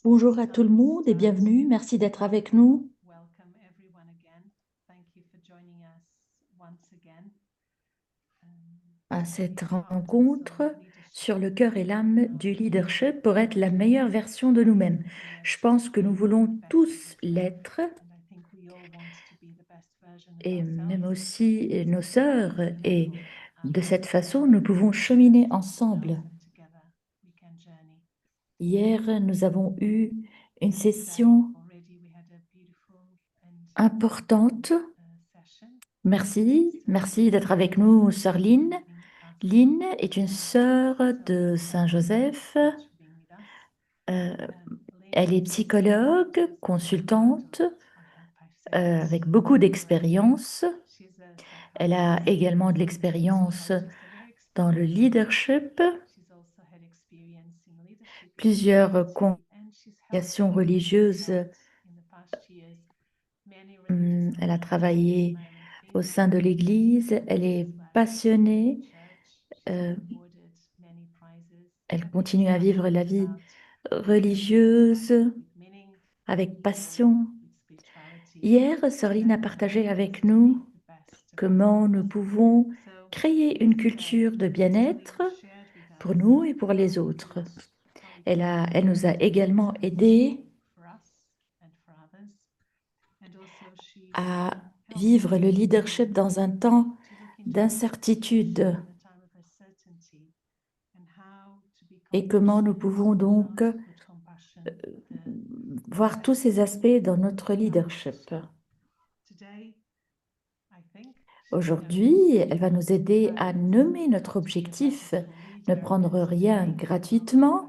Bonjour à tout le monde et bienvenue. Merci d'être avec nous. Welcome everyone again. Thank you for joining us once again. À cette rencontre sur le cœur et l'âme du leadership pour être la meilleure version de nous-mêmes. Je pense que nous voulons tous l'être et même aussi nos sœurs. Et de cette façon, nous pouvons cheminer ensemble. Hier, nous avons eu une session importante. Merci d'être avec nous, sœur Lynn. Lynn est une sœur de Saint-Joseph. Elle est psychologue, consultante, avec beaucoup d'expérience. Elle a également de l'expérience dans le leadership, plusieurs congrégations religieuses. Elle a travaillé au sein de l'Église. Elle est passionnée. Elle continue à vivre la vie religieuse avec passion. Hier, Sorline a partagé avec nous comment nous pouvons créer une culture de bien-être pour nous et pour les autres. Elle nous a également aidés à vivre le leadership dans un temps d'incertitude et comment nous pouvons donc voir tous ces aspects dans notre leadership. Aujourd'hui, elle va nous aider à nommer notre objectif, ne prendre rien gratuitement.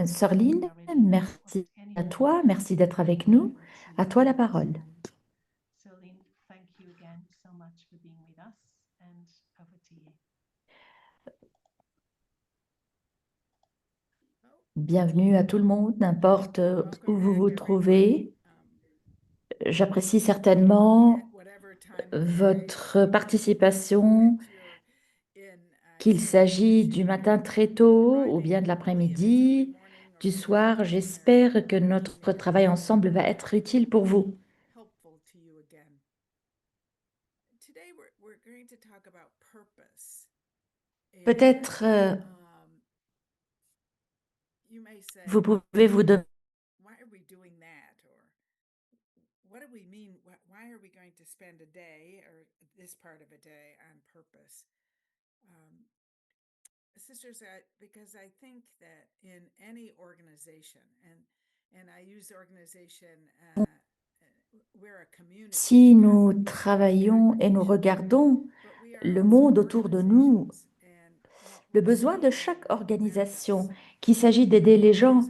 Sœur Lynn, merci à toi, merci d'être avec nous. À toi la parole. Bienvenue à tout le monde, n'importe où vous vous trouvez. J'apprécie certainement votre participation, qu'il s'agit du matin très tôt ou bien de l'après-midi, du soir. J'espère que notre travail ensemble va être utile pour vous. Peut-être vous pouvez vous donner what do we mean? Why are we going to spend a day or this part of a day on purpose? Sisters, because I think that in any organization, and I use organization, we're a community. Si nous travaillons et nous regardons le monde autour de nous, le besoin de chaque organisation, qu'il s'agit d'aider les gens,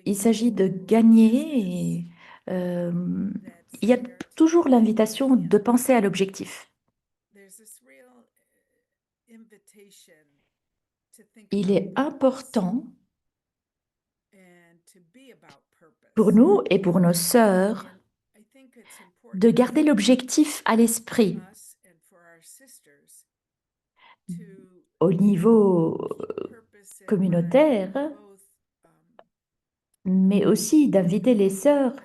il s'agit de gagner. Il y a toujours l'invitation de penser à l'objectif. Il est important pour nous et pour nos sœurs de garder l'objectif à l'esprit au niveau communautaire, mais aussi d'inviter les sœurs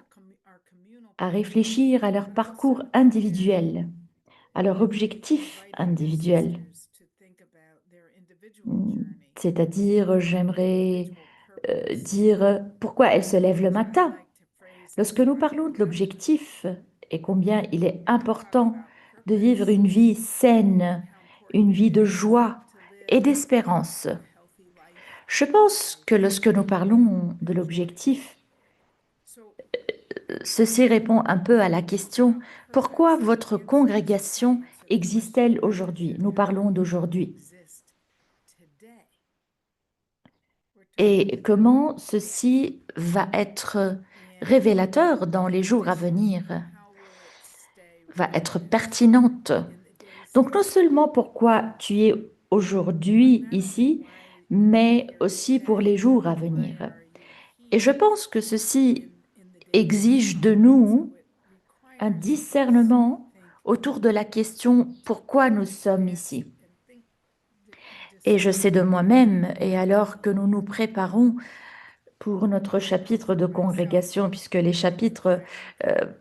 à réfléchir à leur parcours individuel, à leur objectif individuel. C'est-à-dire, j'aimerais dire pourquoi elles se lèvent le matin. Lorsque nous parlons de l'objectif et combien il est important de vivre une vie saine, une vie de joie et d'espérance, je pense que lorsque nous parlons de l'objectif, ceci répond un peu à la question « Pourquoi votre congrégation existe-t-elle aujourd'hui ?» Nous parlons d'aujourd'hui. Et comment ceci va être révélateur dans les jours à venir, va être pertinente. Donc non seulement pourquoi tu es aujourd'hui ici, mais aussi pour les jours à venir. Et je pense que ceci exige de nous un discernement autour de la question pourquoi nous sommes ici. Et je sais de moi-même, et alors que nous nous préparons pour notre chapitre de congrégation, puisque les chapitres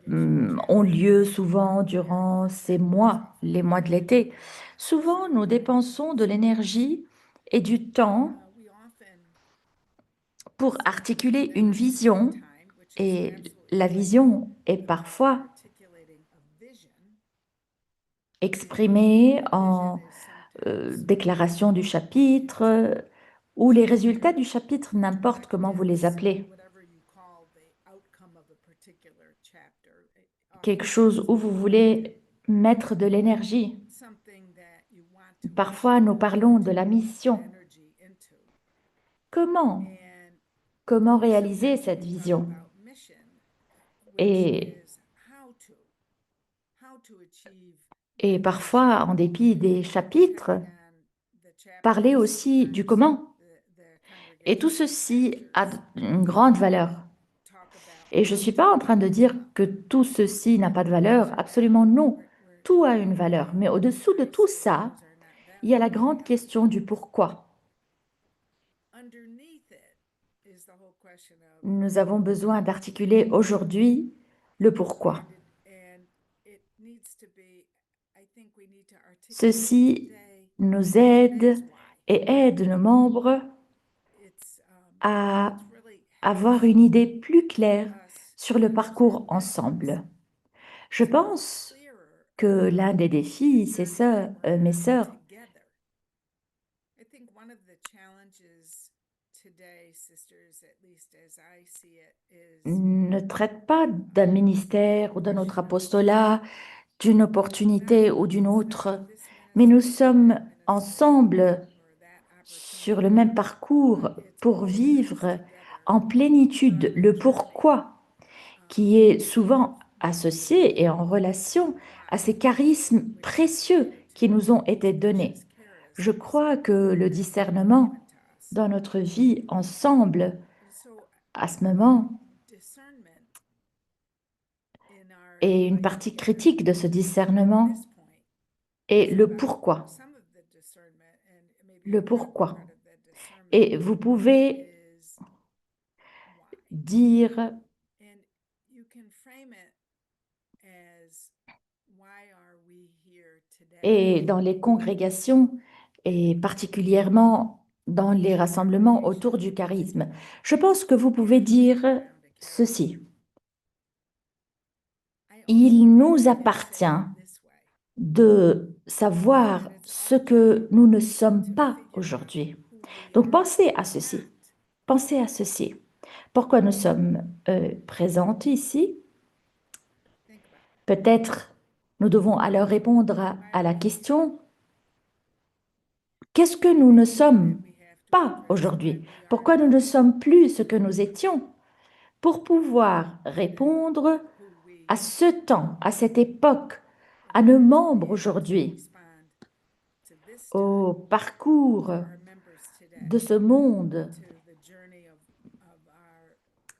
ont lieu souvent durant ces mois, les mois de l'été, souvent nous dépensons de l'énergie et du temps pour articuler une vision, et la vision est parfois exprimée en déclaration du chapitre ou les résultats du chapitre, n'importe comment vous les appelez. Quelque chose où vous voulez mettre de l'énergie. Parfois, nous parlons de la mission. Comment? Comment réaliser cette vision? Et parfois, en dépit des chapitres, parler aussi du comment. Et tout ceci a une grande valeur. Et je ne suis pas en train de dire que tout ceci n'a pas de valeur, absolument non. Tout a une valeur. Mais au-dessous de tout ça, il y a la grande question du pourquoi. Nous avons besoin d'articuler aujourd'hui le pourquoi. Ceci nous aide et aide nos membres à avoir une idée plus claire sur le parcours ensemble. Je pense que l'un des défis, c'est ça, mes sœurs, ne traite pas d'un ministère ou d'un autre apostolat, d'une opportunité ou d'une autre, mais nous sommes ensemble sur le même parcours pour vivre en plénitude le pourquoi, qui est souvent associé et en relation à ces charismes précieux qui nous ont été donnés. Je crois que le discernement dans notre vie ensemble, à ce moment, et une partie critique de ce discernement est le pourquoi. Le pourquoi. Et vous pouvez dire et dans les congrégations et particulièrement dans les rassemblements autour du charisme, je pense que vous pouvez dire ceci. Il nous appartient de savoir ce que nous ne sommes pas aujourd'hui. Donc pensez à ceci. Pensez à ceci. Pourquoi nous sommes présentes ici? Peut-être nous devons alors répondre à la question, qu'est-ce que nous ne sommes pas aujourd'hui? Pourquoi nous ne sommes plus ce que nous étions? Pour pouvoir répondre à ce temps, à cette époque, à nos membres aujourd'hui, au parcours de ce monde.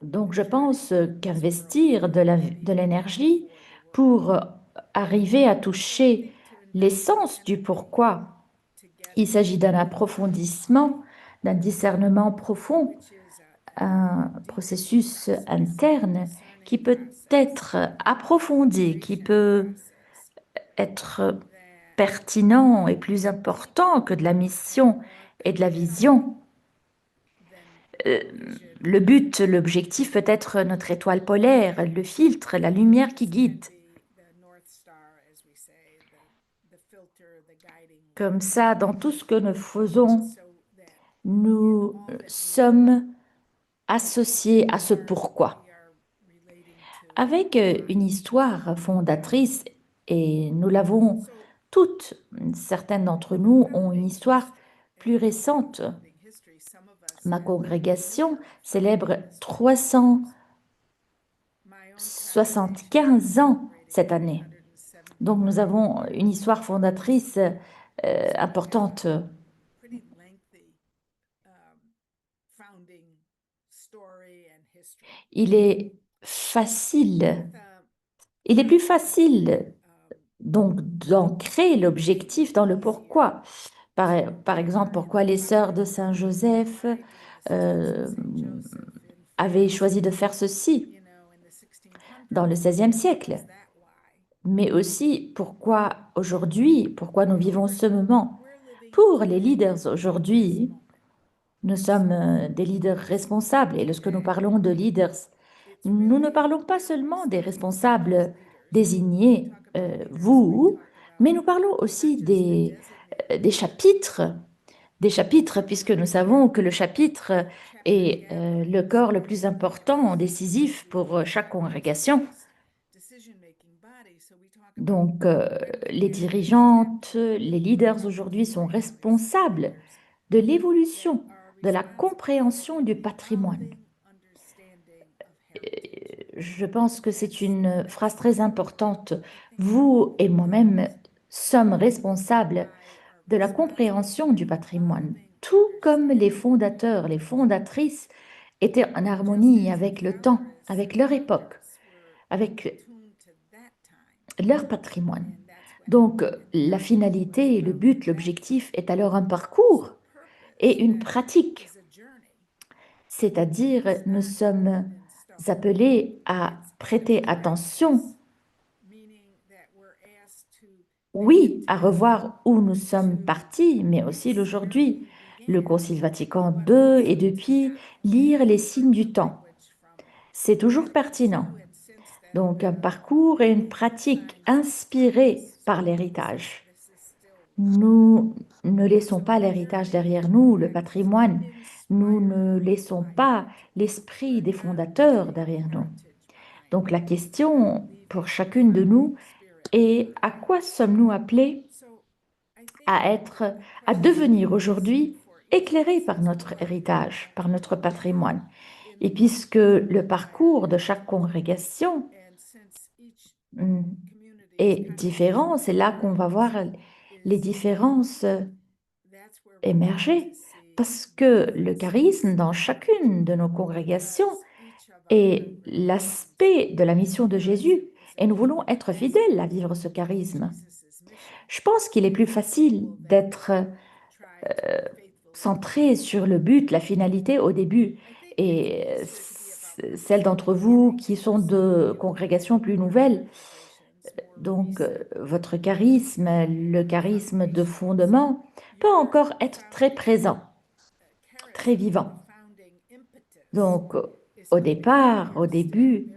Donc je pense qu'investir de l'énergie pour arriver à toucher l'essence du pourquoi, il s'agit d'un approfondissement, d'un discernement profond, un processus interne qui peut être approfondi, qui peut être pertinent et plus important que de la mission et de la vision. Le but, l'objectif peut être notre étoile polaire, le filtre, la lumière qui guide. Comme ça, dans tout ce que nous faisons, nous sommes associés à ce pourquoi. Avec une histoire fondatrice, et nous l'avons toutes, certaines d'entre nous ont une histoire plus récente. Ma congrégation célèbre 375 ans cette année. Donc nous avons une histoire fondatrice importante. Il est plus facile donc d'ancrer l'objectif dans le pourquoi. Par exemple, pourquoi les sœurs de Saint Joseph euh, avaient choisi de faire ceci dans le XVIe siècle, mais aussi pourquoi aujourd'hui, pourquoi nous vivons ce moment. Pour les leaders aujourd'hui, nous sommes des leaders responsables et lorsque nous parlons de leaders, nous ne parlons pas seulement des responsables désignés, vous, mais nous parlons aussi des chapitres, puisque nous savons que le chapitre est le corps le plus important, décisif pour chaque congrégation. Donc, les dirigeantes, les leaders aujourd'hui sont responsables de l'évolution, de la compréhension du patrimoine. Je pense que c'est une phrase très importante. Vous et moi-même sommes responsables de la compréhension du patrimoine, tout comme les fondateurs, les fondatrices étaient en harmonie avec le temps, avec leur époque, avec leur patrimoine. Donc, la finalité, le but, l'objectif est alors un parcours et une pratique. C'est-à-dire, nous sommes appelés à prêter attention, oui, à revoir où nous sommes partis, mais aussi l'aujourd'hui, le Concile Vatican II, et depuis lire les signes du temps. C'est toujours pertinent. Donc, un parcours et une pratique inspirés par l'héritage. Nous ne laissons pas l'héritage derrière nous, le patrimoine. Nous ne laissons pas l'esprit des fondateurs derrière nous. Donc, la question pour chacune de nous est à quoi sommes-nous appelés à être, à devenir aujourd'hui éclairés par notre héritage, par notre patrimoine. Et puisque le parcours de chaque congrégation est différent, c'est là qu'on va voir les différences émerger. Parce que le charisme dans chacune de nos congrégations est l'aspect de la mission de Jésus. Et nous voulons être fidèles à vivre ce charisme. Je pense qu'il est plus facile d'être centré sur le but, la finalité au début. Et celles d'entre vous qui sont de congrégations plus nouvelles, donc votre charisme, le charisme de fondement, peut encore être très présent, très vivant. Donc au départ, au début,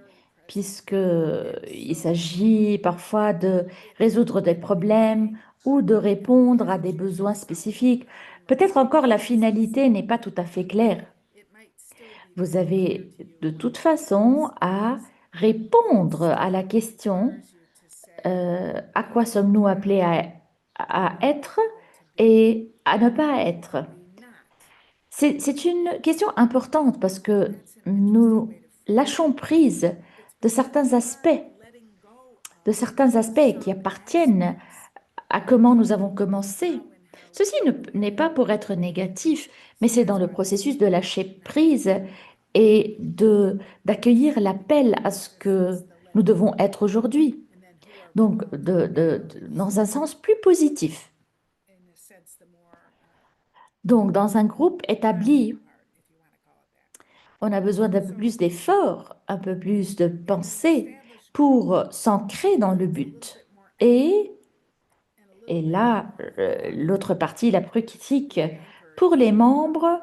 puisqu'il s'agit parfois de résoudre des problèmes ou de répondre à des besoins spécifiques. Peut-être encore la finalité n'est pas tout à fait claire. Vous avez de toute façon à répondre à la question à quoi sommes-nous appelés à être et à ne pas être. C'est une question importante parce que nous lâchons prise de certains aspects qui appartiennent à comment nous avons commencé. Ceci n'est pas pour être négatif, mais c'est dans le processus de lâcher prise et d'accueillir l'appel à ce que nous devons être aujourd'hui. Donc, dans un sens plus positif. Donc, dans un groupe établi, on a besoin d'un peu plus d'efforts, un peu plus de pensée pour s'ancrer dans le but. Et là, l'autre partie, la critique, pour les membres,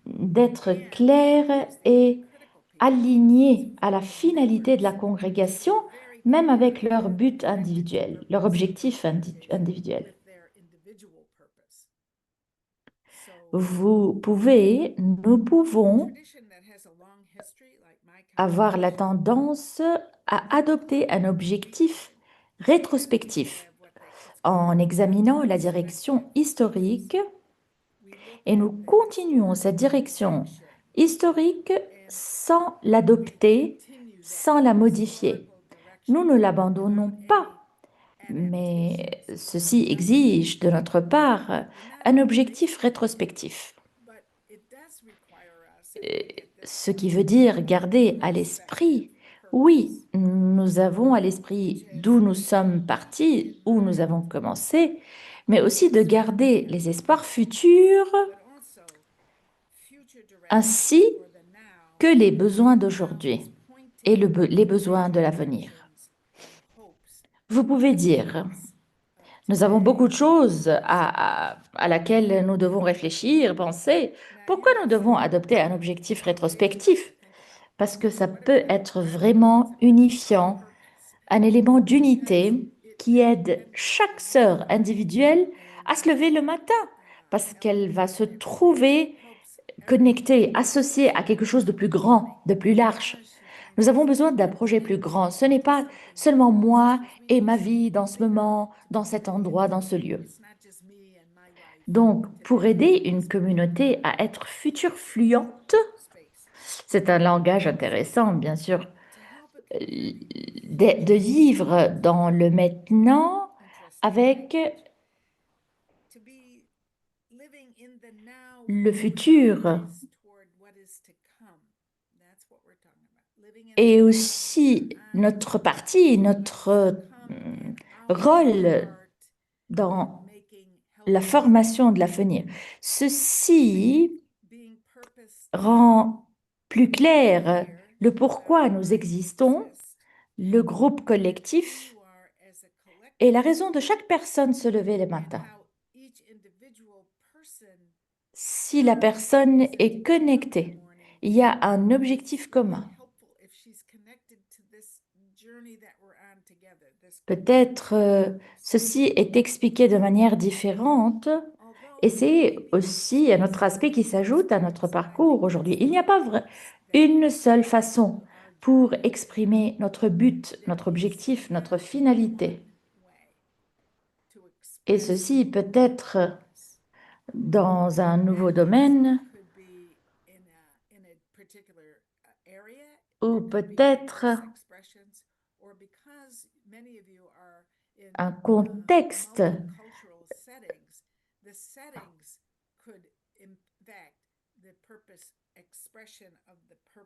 d'être clairs et alignés à la finalité de la congrégation, même avec leur but individuel, leur objectif individuel. Nous pouvons avoir la tendance à adopter un objectif rétrospectif en examinant la direction historique et nous continuons cette direction historique sans l'adopter, sans la modifier. Nous ne l'abandonnons pas, mais ceci exige de notre part un objectif rétrospectif. Ce qui veut dire garder à l'esprit, oui, nous avons à l'esprit d'où nous sommes partis, où nous avons commencé, mais aussi de garder les espoirs futurs ainsi que les besoins d'aujourd'hui et les besoins de l'avenir. Vous pouvez dire, nous avons beaucoup de choses à laquelle nous devons réfléchir, penser. Pourquoi nous devons adopter un objectif rétrospectif? Parce que ça peut être vraiment unifiant, un élément d'unité qui aide chaque sœur individuelle à se lever le matin, parce qu'elle va se trouver connectée, associée à quelque chose de plus grand, de plus large. Nous avons besoin d'un projet plus grand. Ce n'est pas seulement moi et ma vie dans ce moment, dans cet endroit, dans ce lieu. Donc, pour aider une communauté à être future fluente, c'est un langage intéressant, bien sûr, de vivre dans le maintenant avec le futur et aussi notre partie, notre rôle dans la formation de l'avenir. Ceci rend plus clair le pourquoi nous existons, le groupe collectif et la raison de chaque personne se lever le matin. Si la personne est connectée, il y a un objectif commun. Peut-être ceci est expliqué de manière différente et c'est aussi un autre aspect qui s'ajoute à notre parcours aujourd'hui. Il n'y a pas une seule façon pour exprimer notre but, notre objectif, notre finalité. Et ceci peut être dans un nouveau domaine ou peut-être un contexte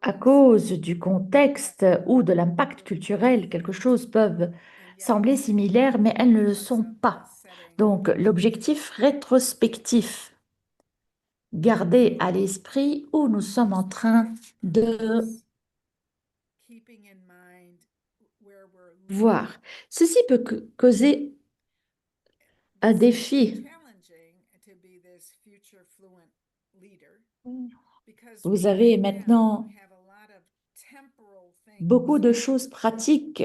à cause du contexte ou de l'impact culturel, quelque chose peut sembler similaire, mais elles ne le sont pas. Donc, l'objectif rétrospectif, garder à l'esprit où nous sommes en train de voir. Ceci peut causer un défi. Vous avez maintenant beaucoup de choses pratiques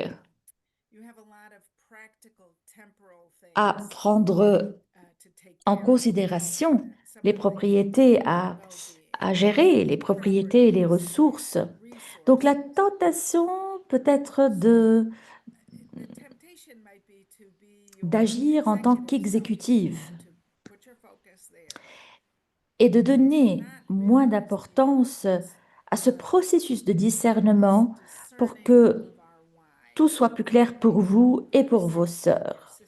à prendre en considération, les propriétés à gérer, les propriétés et les ressources. Donc la tentation peut être d'agir en tant qu'exécutive et de donner moins d'importance à ce processus de discernement pour que tout soit plus clair pour vous et pour vos sœurs.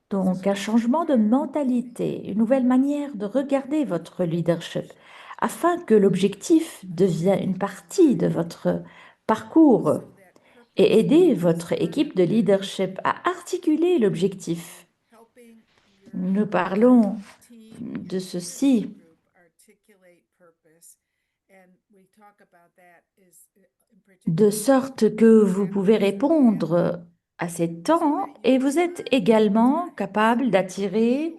Donc, un changement de mentalité, une nouvelle manière de regarder votre leadership, afin que l'objectif devienne une partie de votre parcours et aider votre équipe de leadership à articuler l'objectif. Nous parlons de ceci de sorte que vous pouvez répondre à ces temps et vous êtes également capable d'attirer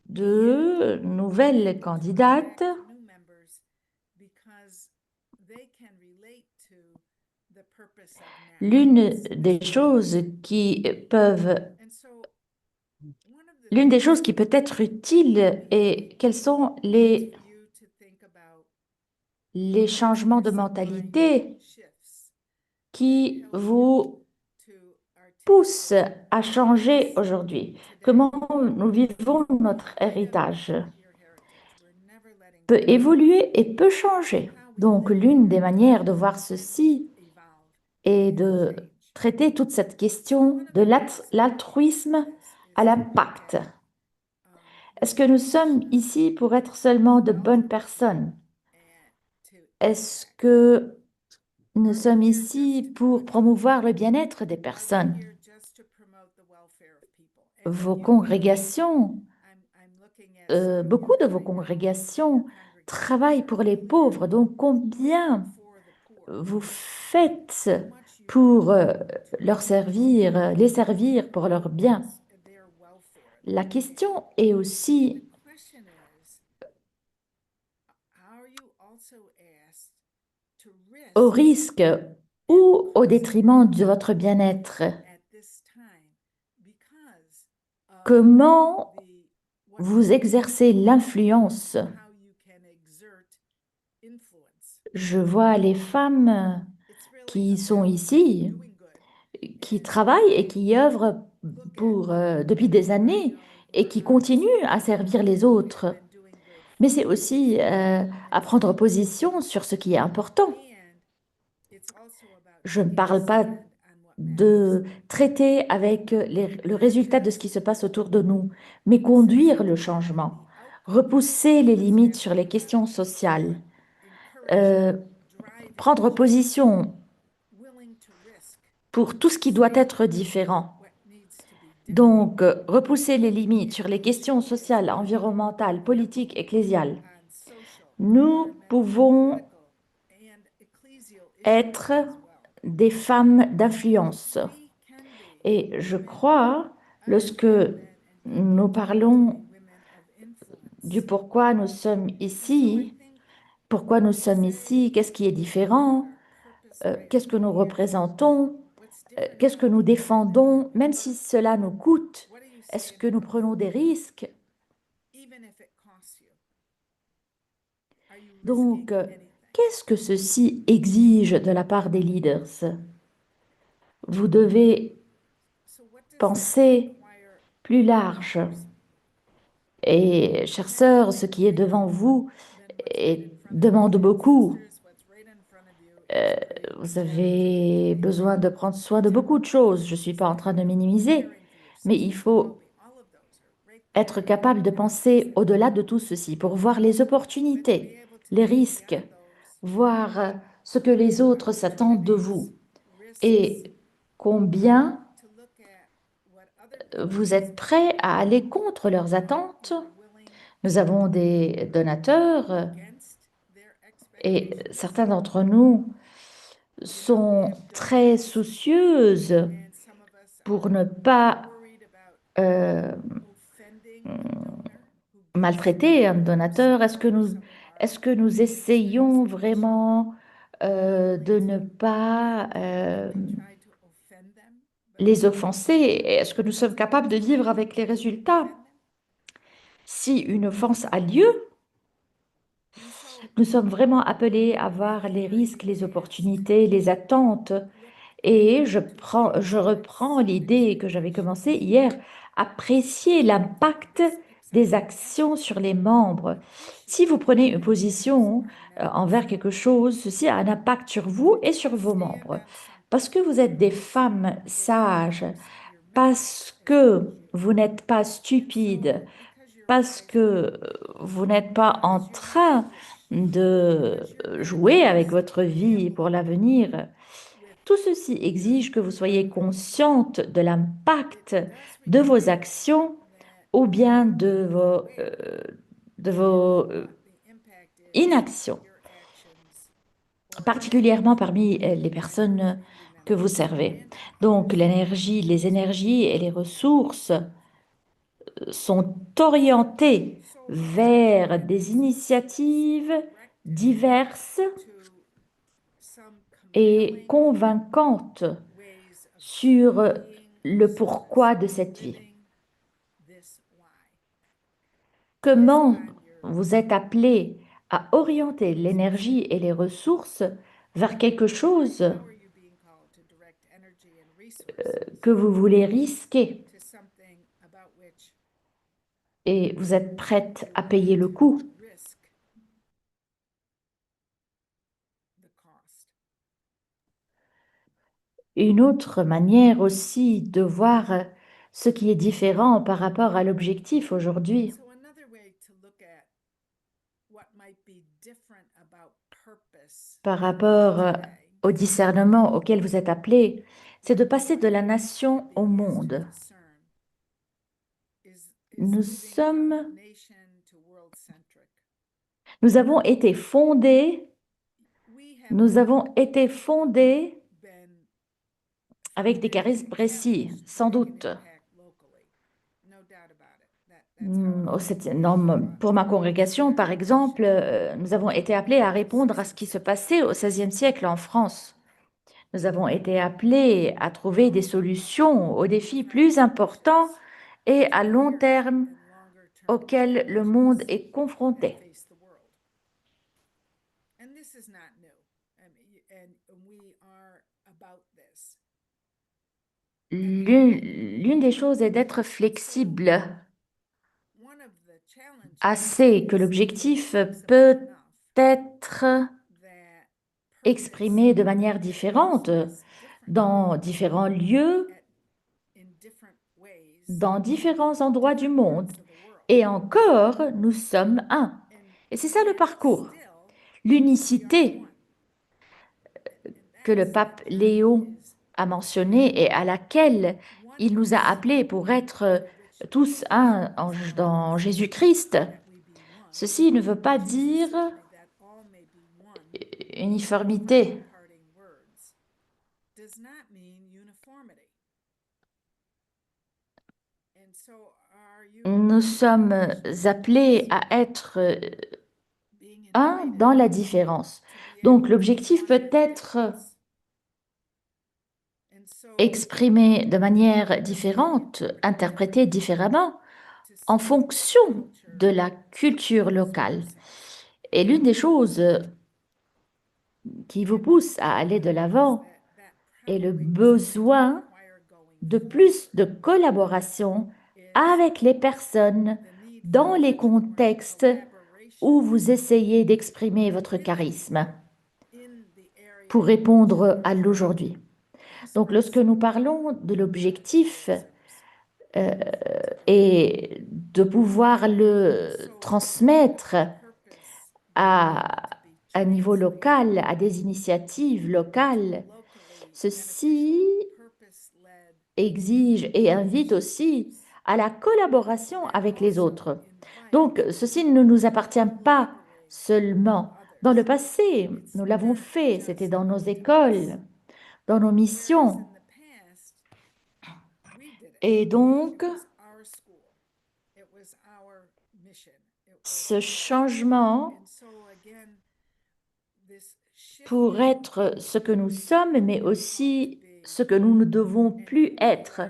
de nouvelles candidates l'une des choses qui peut être utile est quels sont les changements de mentalité qui vous poussent à changer aujourd'hui. Comment nous vivons notre héritage peut évoluer et peut changer. Donc, l'une des manières de voir ceci est de traiter toute cette question de l'altruisme à l'impact. Est-ce que nous sommes ici pour être seulement de bonnes personnes? Est-ce que nous sommes ici pour promouvoir le bien-être des personnes? vos congrégations, beaucoup de vos congrégations travaillent pour les pauvres. Donc, combien vous faites pour leur servir, les servir pour leur bien? La question est aussi au risque ou au détriment de votre bien-être. Comment vous exercez l'influence? Je vois les femmes qui sont ici, qui travaillent et qui œuvrent depuis des années et qui continuent à servir les autres. Mais c'est aussi à prendre position sur ce qui est important. Je ne parle pas de traiter avec le résultat de ce qui se passe autour de nous, mais conduire le changement, repousser les limites sur les questions sociales, euh, prendre position pour tout ce qui doit être différent. Donc, repousser les limites sur les questions sociales, environnementales, politiques, ecclésiales. Nous pouvons être des femmes d'influence. Et je crois, lorsque nous parlons du pourquoi nous sommes ici, qu'est-ce qui est différent, qu'est-ce que nous représentons, qu'est-ce que nous défendons, même si cela nous coûte, est-ce que nous prenons des risques? Donc, qu'est-ce que ceci exige de la part des leaders? Vous devez penser plus large. Et, chères sœurs, ce qui est devant vous demande beaucoup. Vous avez besoin de prendre soin de beaucoup de choses. Je ne suis pas en train de minimiser, mais il faut être capable de penser au-delà de tout ceci pour voir les opportunités, les risques, voir ce que les autres s'attendent de vous et combien vous êtes prêt à aller contre leurs attentes. Nous avons des donateurs et certains d'entre nous sont très soucieuses pour ne pas maltraiter un donateur. Est-ce que nous essayons vraiment de ne pas les offenser? Est-ce que nous sommes capables de vivre avec les résultats? Si une offense a lieu, nous sommes vraiment appelés à voir les risques, les opportunités, les attentes. Et je reprends l'idée que j'avais commencée hier, apprécier l'impact des actions sur les membres. Si vous prenez une position envers quelque chose, ceci a un impact sur vous et sur vos membres. Parce que vous êtes des femmes sages, parce que vous n'êtes pas stupides, parce que vous n'êtes pas en train de jouer avec votre vie pour l'avenir. Tout ceci exige que vous soyez consciente de l'impact de vos actions ou bien de vos inactions, particulièrement parmi les personnes que vous servez. Donc l'énergie, les énergies et les ressources sont orientées vers des initiatives diverses et convaincantes sur le pourquoi de cette vie. Comment vous êtes appelé à orienter l'énergie et les ressources vers quelque chose que vous voulez risquer et vous êtes prête à payer le coût. Une autre manière aussi de voir ce qui est différent par rapport à l'objectif aujourd'hui. Par rapport au discernement auquel vous êtes appelé, c'est de passer de la nation au monde. Nous sommes, nous avons été fondés, nous avons été fondés avec des charismes précis, sans doute. Non, pour ma congrégation, par exemple, nous avons été appelés à répondre à ce qui se passait au XVIe siècle en France. Nous avons été appelés à trouver des solutions aux défis plus importants et à long terme auxquels le monde est confronté. L'une des choses est d'être flexible assez que l'objectif peut être exprimé de manière différente dans différents lieux, dans différents endroits du monde. Et encore, nous sommes un. Et c'est ça le parcours. L'unicité que le pape Léo a mentionnée et à laquelle il nous a appelés pour être tous un dans Jésus-Christ. Ceci ne veut pas dire uniformité. Nous sommes appelés à être un dans la différence. Donc l'objectif peut être exprimé de manière différente, interprété différemment en fonction de la culture locale. Et l'une des choses qui vous pousse à aller de l'avant est le besoin de plus de collaboration avec les personnes dans les contextes où vous essayez d'exprimer votre charisme pour répondre à l'aujourd'hui. Donc, lorsque nous parlons de l'objectif et de pouvoir le transmettre à un niveau local, à des initiatives locales, ceci exige et invite aussi à la collaboration avec les autres. Donc, ceci ne nous appartient pas seulement. Dans le passé, nous l'avons fait, c'était dans nos écoles, dans nos missions. Et donc, ce changement pour être ce que nous sommes, mais aussi ce que nous ne devons plus être.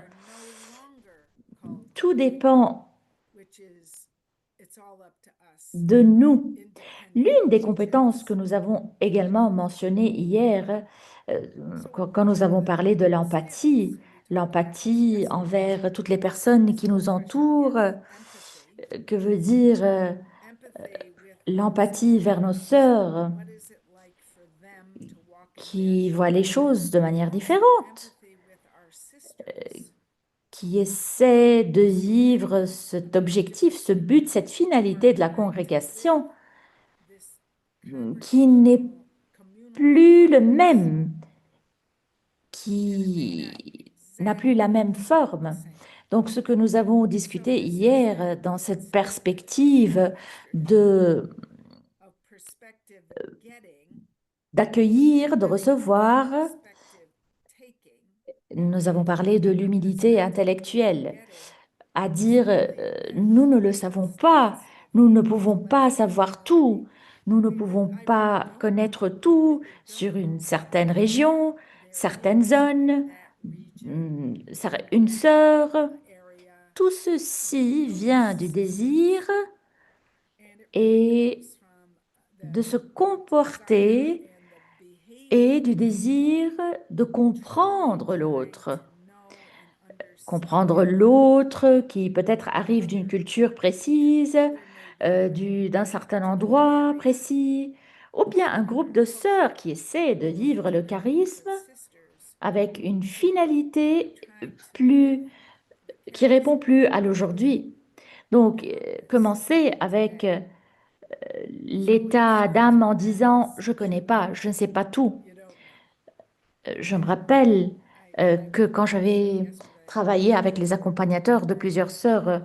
Tout dépend de nous. L'une des compétences que nous avons également mentionnées hier, quand nous avons parlé de l'empathie, l'empathie envers toutes les personnes qui nous entourent, que veut dire l'empathie vers nos sœurs qui voient les choses de manière différente, qui essaient de vivre cet objectif, ce but, cette finalité de la congrégation qui n'est plus le même, qui n'a plus la même forme. Donc, ce que nous avons discuté hier dans cette perspective d'accueillir, de recevoir, nous avons parlé de l'humilité intellectuelle, à dire nous ne le savons pas, nous ne pouvons pas savoir tout, nous ne pouvons pas connaître tout sur une certaine région, certaines zones, une sœur. Tout ceci vient du désir et de se comporter et du désir de comprendre l'autre. Comprendre l'autre qui peut-être arrive d'une culture précise, d'un certain endroit précis, ou bien un groupe de sœurs qui essaie de vivre le charisme avec une finalité qui répond plus à l'aujourd'hui. Donc, commencer avec l'état d'âme en disant « je connais pas, je ne sais pas tout ». Je me rappelle que quand j'avais travaillé avec les accompagnateurs de plusieurs sœurs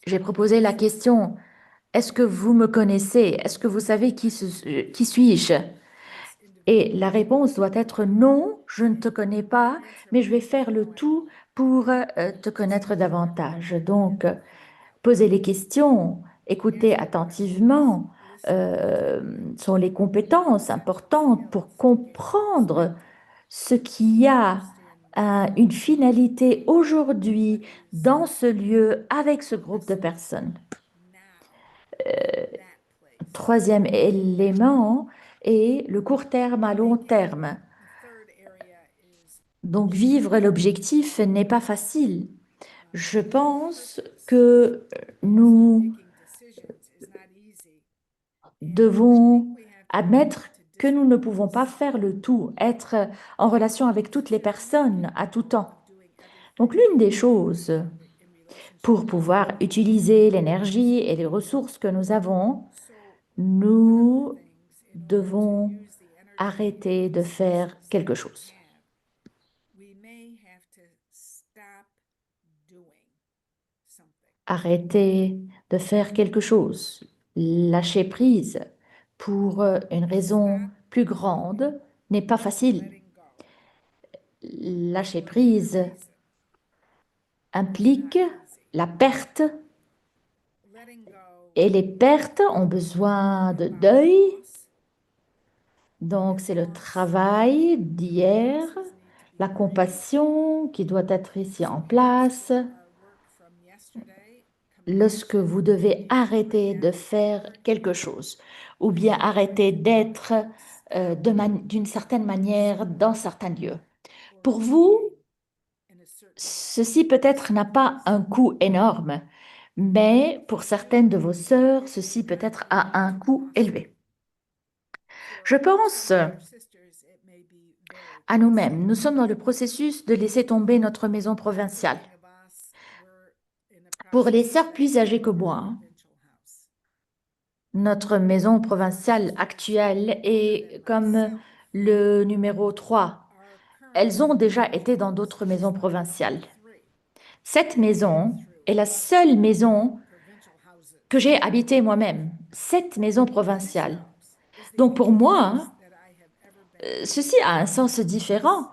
j'ai proposé la question, est-ce que vous me connaissez? Est-ce que vous savez qui suis-je? Et la réponse doit être non, je ne te connais pas, mais je vais faire le tout pour te connaître davantage. Donc, poser les questions, écouter attentivement, sont les compétences importantes pour comprendre ce qui a une finalité aujourd'hui dans ce lieu avec ce groupe de personnes. Troisième élément est le court terme à long terme. Donc vivre l'objectif n'est pas facile. Je pense que nous devons admettre que nous ne pouvons pas faire le tout, être en relation avec toutes les personnes à tout temps. Donc l'une des choses pour pouvoir utiliser l'énergie et les ressources que nous avons, nous devons arrêter de faire quelque chose. Arrêter de faire quelque chose. Lâcher prise pour une raison plus grande n'est pas facile. Lâcher prise implique la perte et les pertes ont besoin de deuil. Donc c'est le travail d'hier, la compassion qui doit être ici en place. Lorsque vous devez arrêter de faire quelque chose ou bien arrêter d'être d'une certaine manière dans certains lieux. Pour vous, ceci peut-être n'a pas un coût énorme, mais pour certaines de vos sœurs, ceci peut-être a un coût élevé. Je pense à nous-mêmes. Nous sommes dans le processus de laisser tomber notre maison provinciale. Pour les sœurs plus âgées que moi, notre maison provinciale actuelle est comme le numéro 3. Elles ont déjà été dans d'autres maisons provinciales. Cette maison est la seule maison que j'ai habitée moi-même, cette maison provinciale. Donc pour moi, ceci a un sens différent.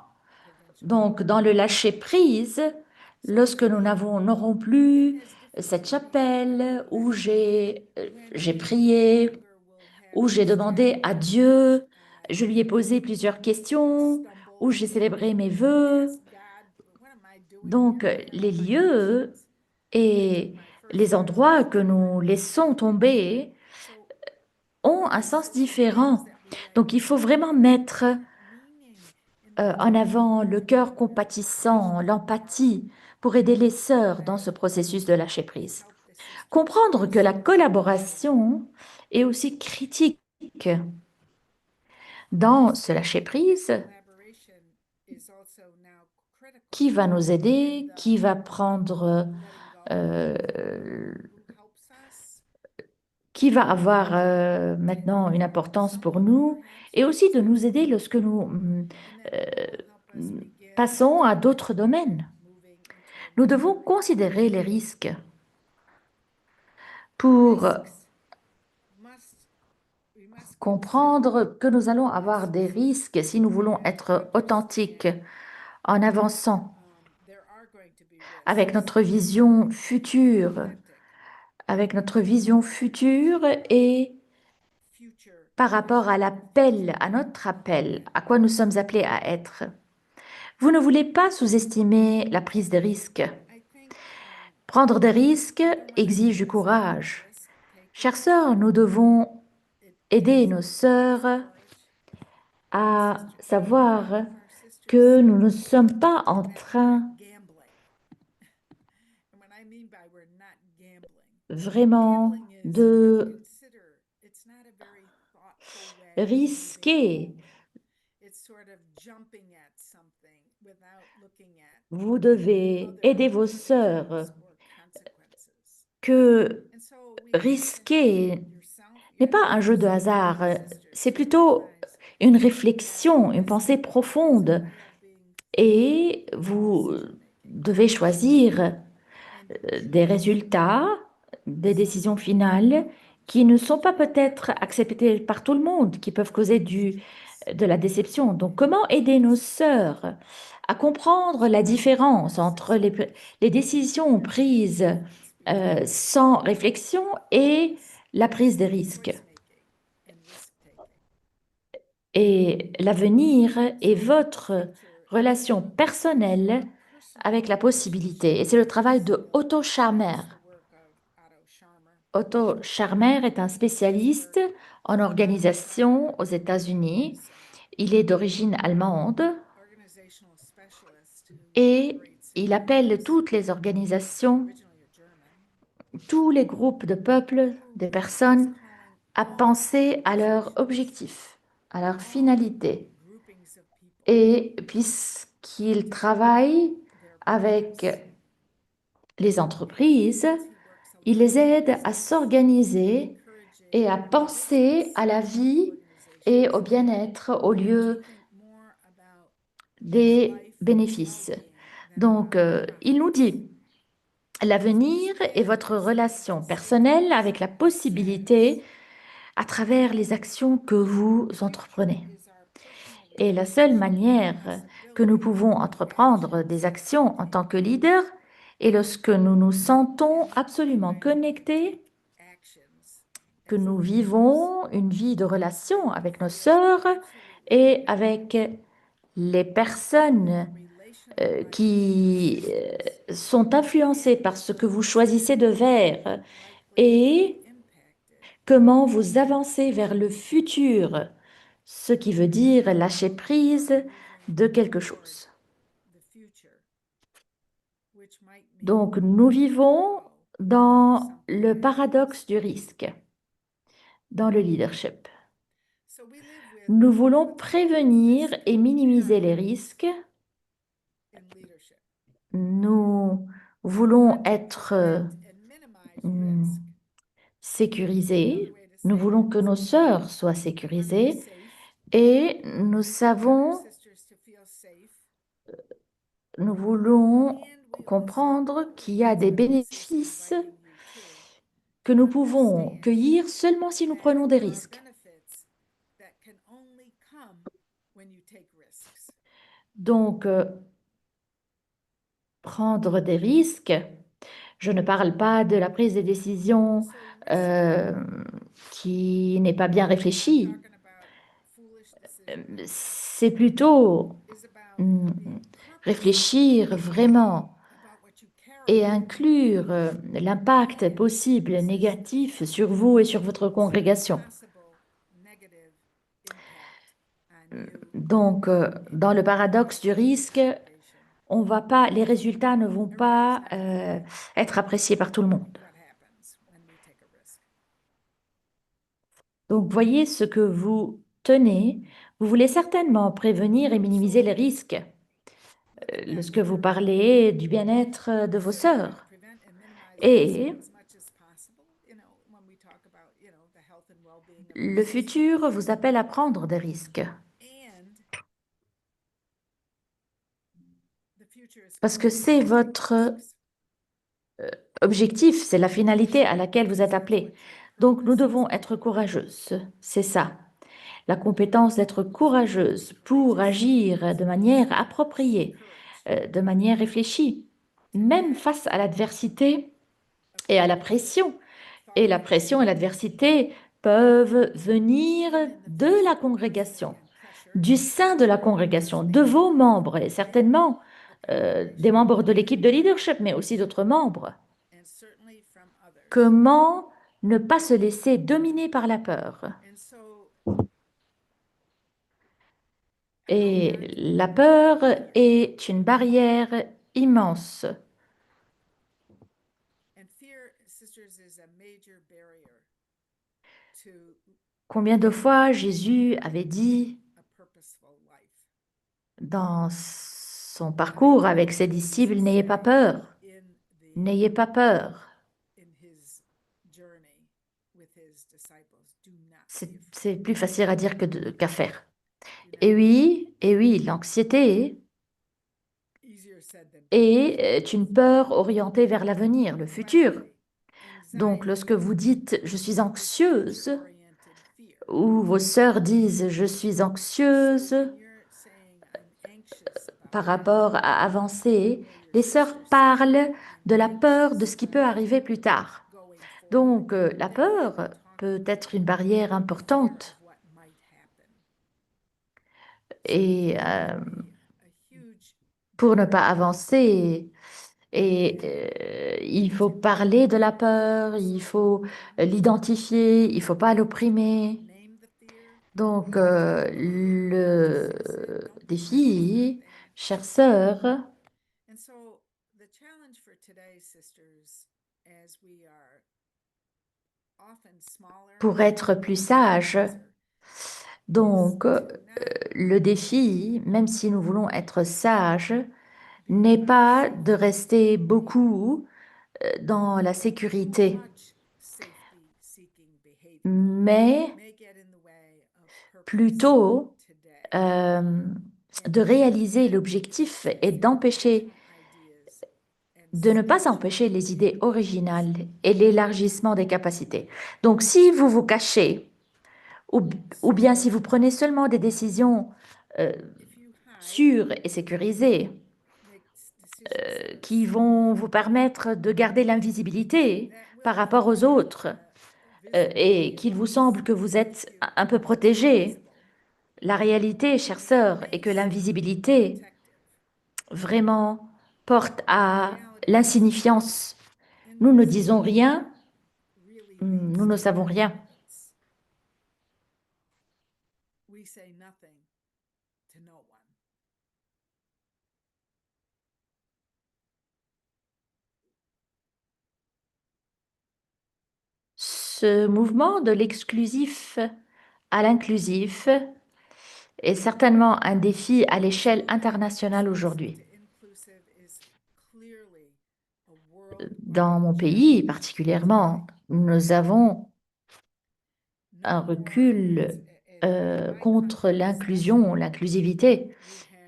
Donc dans le lâcher-prise, lorsque nous n'aurons plus cette chapelle où j'ai prié, où j'ai demandé à Dieu, je lui ai posé plusieurs questions, où j'ai célébré mes vœux. Donc, les lieux et les endroits que nous laissons tomber ont un sens différent. Donc, il faut vraiment mettre en avant le cœur compatissant, l'empathie pour aider les sœurs dans ce processus de lâcher prise. Comprendre que la collaboration est aussi critique dans ce lâcher prise. Qui va nous aider, qui va prendre, qui va avoir maintenant une importance pour nous, et aussi de nous aider lorsque nous passons à d'autres domaines. Nous devons considérer les risques pour comprendre que nous allons avoir des risques si nous voulons être authentiques en avançant avec notre vision future, et par rapport à l'appel, à notre appel, à quoi nous sommes appelés à être. Vous ne voulez pas sous-estimer la prise de risques. Prendre des risques exige du courage. Chères sœurs, nous devons aider nos sœurs à savoir que nous ne sommes pas en train vraiment de risquer. Vous devez aider vos sœurs que risquer n'est pas un jeu de hasard, c'est plutôt une réflexion, une pensée profonde. Et vous devez choisir des résultats des décisions finales qui ne sont pas peut-être acceptées par tout le monde, qui peuvent causer de la déception. Donc, comment aider nos sœurs à comprendre la différence entre les décisions prises sans réflexion et la prise de risques? choice-making and risk-taking. Et l'avenir est votre relation personnelle avec la possibilité. Et c'est le travail de Otto Scharmer. The work of Otto Scharmer. Otto Scharmer est un spécialiste en organisation aux États-Unis. Il est d'origine allemande Organizational specialist who et operates il appelle toutes les organisations, originally a German, tous les groupes de peuples, des personnes, calling à all penser à leur objectif, à leur finalité. groupings of people Et puisqu'il travaille their avec purpose. les entreprises, He works a il lot les aide à s'organiser encouraging et à penser à la vie et au bien-être au lieu think more about des life bénéfices. well-being than Donc, il nous dit, l'avenir est votre relation personnelle avec la possibilité à travers les actions que vous entreprenez. is our personal Et la seule manière que nous pouvons entreprendre des actions en tant que leader est lorsque nous nous sentons absolument connectés, actions que nous vivons une vie de relation avec nos sœurs et avec les personnes relational qui sont influencées par ce que vous choisissez de faire et impacted comment vous avancez vers le futur, ce qui veut dire lâcher prise de quelque chose. the future, which might mean Donc, nous vivons dans le paradoxe du risque, dans le leadership. so we live with Nous voulons prévenir et minimiser les risques. in leadership. Nous voulons être And minimize risk. sécurisés. Nous voulons que nos sœurs soient sécurisées Safe. et nous savons, Sisters to feel safe. nous voulons And we comprendre qu'il y a des bénéfices inviting you to que nous pouvons cueillir seulement si nous prenons des risques. benefits that can only come when you take risks. Donc, prendre des risques, je ne parle pas de la prise de décision euh, qui n'est pas bien réfléchie. Talking about foolish decisions C'est plutôt is about réfléchir vraiment about what you care et inclure l'impact possible négatif sur vous et sur votre congrégation. possible negative impact on you. Donc, dans le paradoxe du risque, on va pas, les résultats ne vont pas être appréciés par tout le monde. What happens when we take a risk? Donc, voyez ce que vous tenez. Vous voulez certainement prévenir et minimiser les risques lorsque vous parlez du bien-être de vos sœurs. Prevent and minimize Et as much as possible. When we talk about, the health and well-being of le futur vous appelle à prendre des risques and the future is parce que c'est votre objectif, c'est la finalité à laquelle vous êtes appelé. Donc, nous devons être courageuses. C'est ça. La compétence d'être courageuse pour agir de manière appropriée, de manière réfléchie, même face à l'adversité et à la pression. Et la pression et l'adversité peuvent venir de la congrégation, du sein de la congrégation, de vos membres et certainement des membres de l'équipe de leadership, mais aussi d'autres membres. and certainly from others. Comment ne pas se laisser dominer par la peur? And so Et la peur est une barrière immense. and fear, sisters, is a major barrier to Combien de fois Jésus avait dit a purposeful life dans son parcours avec ses disciples, n'ayez pas peur, in n'ayez pas peur. his journey with his disciples. Do not C'est plus facile à dire qu'à faire. Et oui, l'anxiété easier said than est une peur orientée vers l'avenir, le futur. Donc, lorsque vous dites je suis anxieuse, ou vos sœurs disent je suis anxieuse par rapport à avancer, les sœurs parlent de la peur de ce qui peut arriver plus tard. Donc, la peur peut être une barrière importante. Et pour ne pas avancer, il faut parler de la peur, il faut l'identifier, il ne faut pas l'opprimer. Donc, le défi, chère sœur, pour être plus sage, donc le défi, même si nous voulons être sages, n'est pas de rester beaucoup dans la sécurité, mais plutôt de réaliser l'objectif et d'empêcher, de ne pas empêcher les idées originales et l'élargissement des capacités. Donc, si vous vous cachez, ou bien si vous prenez seulement des décisions sûres et sécurisées, qui vont vous permettre de garder l'invisibilité par rapport aux autres, et qu'il vous semble que vous êtes un peu protégé, la réalité, chère sœur, est que l'invisibilité vraiment porte à l'insignifiance. Nous ne disons rien, nous ne savons rien. Ce mouvement de l'exclusif à l'inclusif est certainement un défi à l'échelle internationale aujourd'hui. Dans mon pays particulièrement, nous avons un recul contre l'inclusion, l'inclusivité,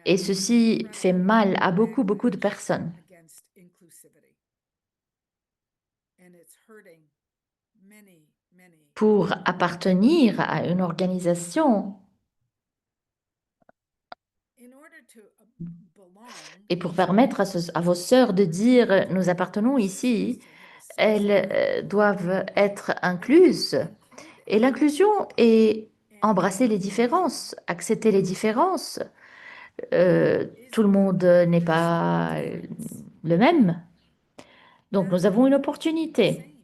et ceci fait mal à beaucoup, beaucoup de personnes. Pour appartenir à une organisation et pour permettre à vos sœurs de dire nous appartenons ici, elles doivent être incluses. Et l'inclusion est embrasser les différences, accepter les différences. Tout le monde n'est pas le même. Donc nous avons une opportunité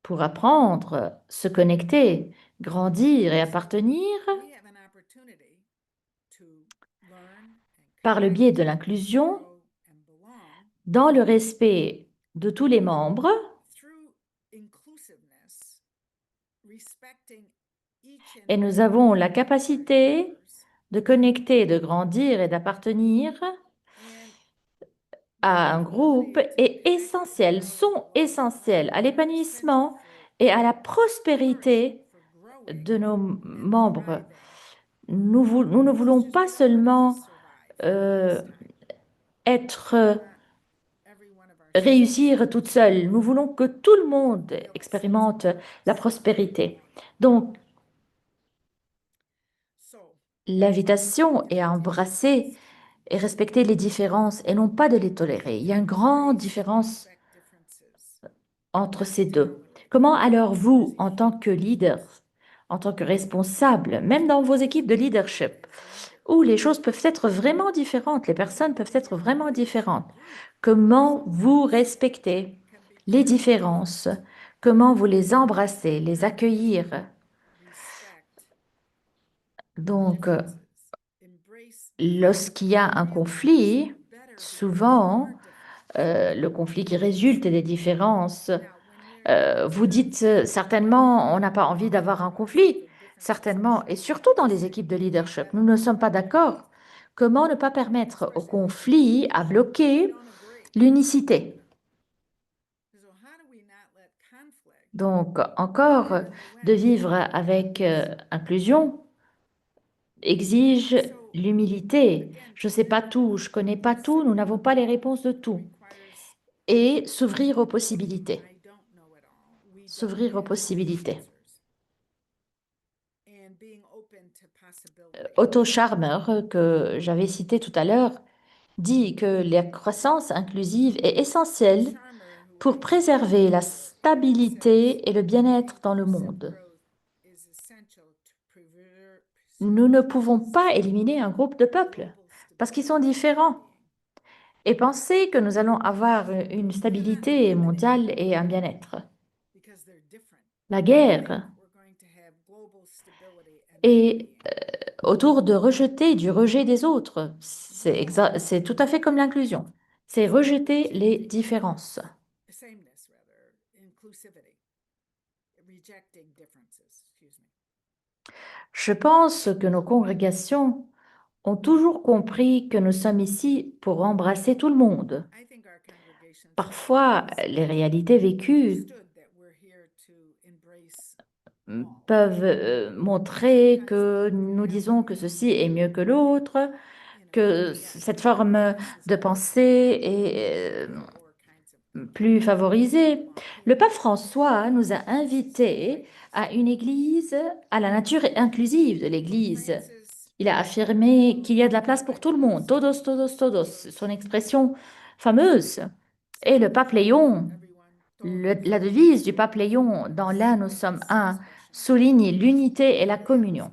pour apprendre, se connecter, grandir et appartenir par le biais de l'inclusion dans le respect de tous les membres. Et nous avons la capacité de connecter, de grandir et d'appartenir à un groupe est essentiel, sont essentiels à l'épanouissement et à la prospérité de nos membres. Nous ne voulons pas seulement réussir toute seule, nous voulons que tout le monde expérimente la prospérité. Donc, l'invitation est à embrasser et respecter les différences et non pas de les tolérer. Il y a une grande différence entre ces deux. Comment alors vous, en tant que leader, en tant que responsable, même dans vos équipes de leadership, où les choses peuvent être vraiment différentes, les personnes peuvent être vraiment différentes, comment vous respectez les différences, comment vous les embrassez, les accueillir? Donc, lorsqu'il y a un conflit, souvent, le conflit qui résulte des différences, vous dites certainement, on n'a pas envie d'avoir un conflit, certainement, et surtout dans les équipes de leadership, nous ne sommes pas d'accord. Comment ne pas permettre au conflit à bloquer l'unicité? Donc, encore, de vivre avec inclusion exige l'humilité. Je ne sais pas tout, je ne connais pas tout, nous n'avons pas les réponses de tout. Et s'ouvrir aux possibilités. s'ouvrir aux possibilités. and being open to possibility. Otto Scharmer, que j'avais cité tout à l'heure, dit que la croissance inclusive est essentielle Charmer, who pour I préserver la says stabilité et le bien-être dans le monde. growth is essential to preserve Nous ne pouvons pas éliminer un groupe de peuples parce qu'ils sont différents et penser que nous allons avoir une stabilité mondiale et un bien-être. because they're different. La guerre We're going to have global stability and est autour de rejeter du rejet des autres. C'est tout à fait comme l'inclusion. C'est rejeter les différences. sameness, rather, inclusivity, rejecting differences, excuse me. Je pense que nos congrégations ont toujours compris que nous sommes ici pour embrasser tout le monde. I think our congregations Parfois, les réalités vécues understood that we're here to embrace peuvent montrer que nous disons que ceci est mieux que l'autre, que cette forme de pensée est plus favorisée. Le pape François nous a invités à une église, à la nature inclusive de l'église. Il a affirmé qu'il y a de la place pour tout le monde, todos, todos, todos, son expression fameuse. Et le pape Léon, la devise du pape Léon, dans l'un nous sommes un, souligne l'unité et la communion.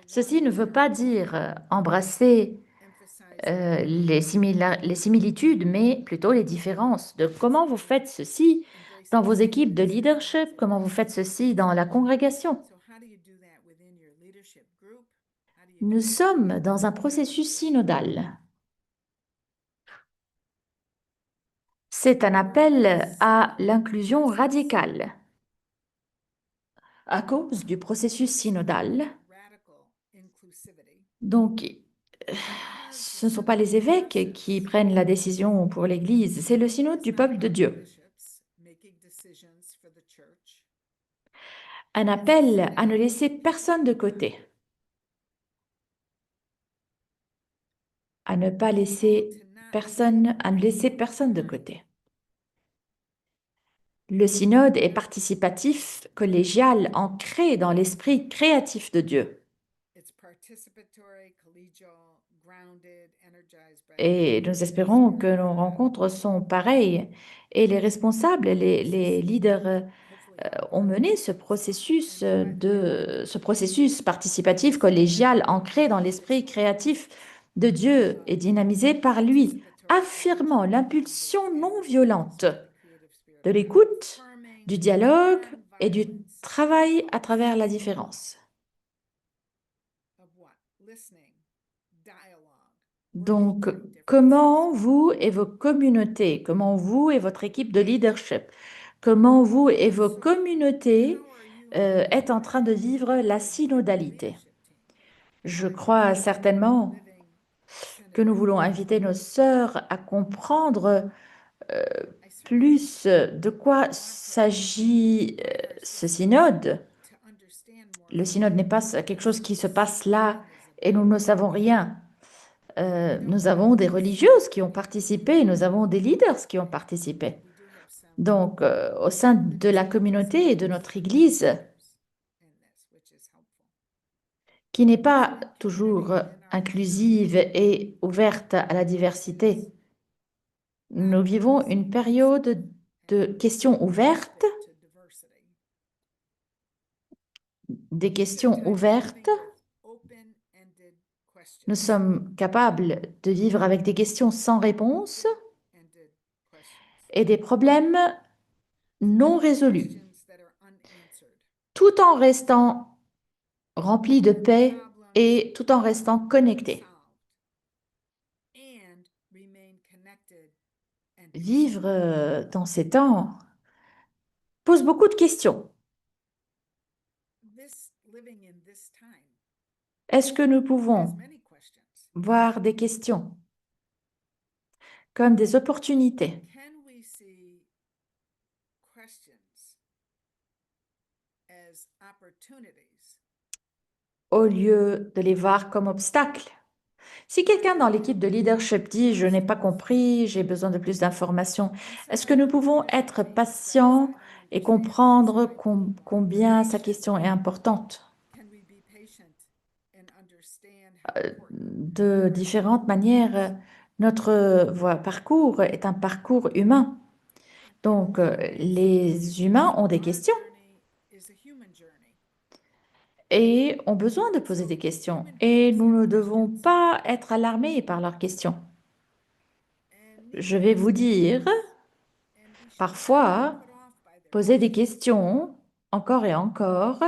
Ceci ne veut pas dire embrasser les similitudes, mais plutôt les différences de comment vous faites ceci dans vos équipes de leadership, comment vous faites ceci dans la congrégation. Nous sommes dans un processus synodal. C'est un appel à l'inclusion radicale. À cause du processus synodal, donc ce ne sont pas les évêques qui prennent la décision pour l'Église, c'est le synode du peuple de Dieu. Un appel à ne laisser personne de côté, à ne laisser personne de côté. Le synode est participatif, collégial, ancré dans l'esprit créatif de Dieu. Et nous espérons que nos rencontres sont pareilles. Et les responsables, les leaders ont mené ce processus participatif, collégial, ancré dans l'esprit créatif de Dieu et dynamisé par lui, affirmant l'impulsion non violente de l'écoute, du dialogue et du travail à travers la différence. Donc, comment vous et vos communautés, comment vous et votre équipe de leadership, comment vous et vos communautés êtes en train de vivre la synodalité? Je crois certainement que nous voulons inviter nos sœurs à comprendre plus de quoi s'agit ce synode. Le synode n'est pas quelque chose qui se passe là et nous ne savons rien. Nous avons des religieuses qui ont participé, nous avons des leaders qui ont participé. Donc, au sein de la communauté et de notre Église, qui n'est pas toujours inclusive et ouverte à la diversité, nous vivons une période de questions ouvertes, des questions ouvertes. Nous sommes capables de vivre avec des questions sans réponse et des problèmes non résolus, tout en restant remplis de paix et tout en restant connectés. Vivre dans ces temps pose beaucoup de questions. Est-ce que nous pouvons voir des questions comme des opportunités au lieu de les voir comme obstacles? Si quelqu'un dans l'équipe de leadership dit, je n'ai pas compris, j'ai besoin de plus d'informations, est-ce que nous pouvons être patients et comprendre combien sa question est importante? De différentes manières, notre parcours est un parcours humain. Donc, les humains ont des questions et ont besoin de poser des questions. Et nous ne devons pas être alarmés par leurs questions. Je vais vous dire, parfois, poser des questions, encore et encore,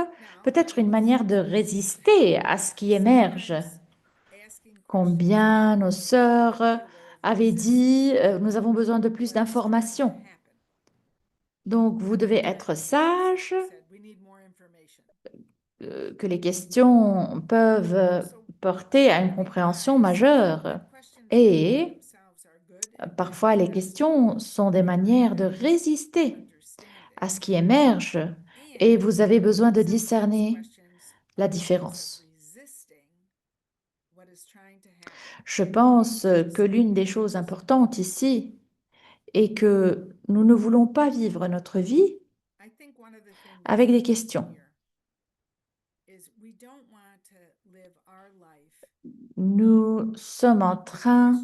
peut être une manière de résister à ce qui émerge. Combien nos sœurs avaient dit, nous avons besoin de plus d'informations. Donc, vous devez être sage, que les questions peuvent porter à une compréhension majeure. Et parfois, les questions sont des manières de résister à ce qui émerge et vous avez besoin de discerner la différence. Je pense que l'une des choses importantes ici est que nous ne voulons pas vivre notre vie avec des questions. Nous sommes en train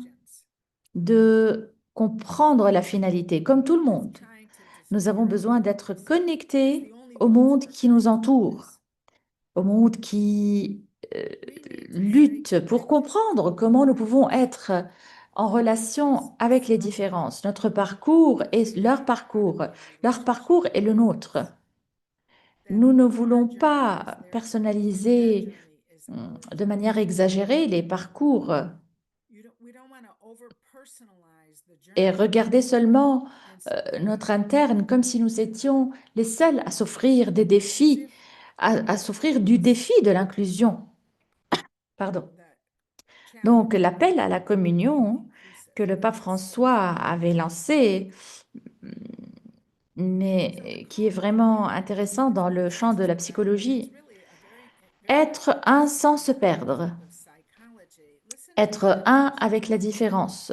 de comprendre la finalité, comme tout le monde. Nous avons besoin d'être connectés au monde qui nous entoure, au monde qui lutte pour comprendre comment nous pouvons être en relation avec les différences. Notre parcours est leur parcours est le nôtre. Nous ne voulons pas personnaliser de manière exagérée les parcours et regarder seulement notre interne comme si nous étions les seuls à souffrir des défis, à souffrir du défi de l'inclusion. Pardon. Donc, l'appel à la communion que le pape François avait lancé, mais qui est vraiment intéressant dans le champ de la psychologie, être un sans se perdre, être un avec la différence.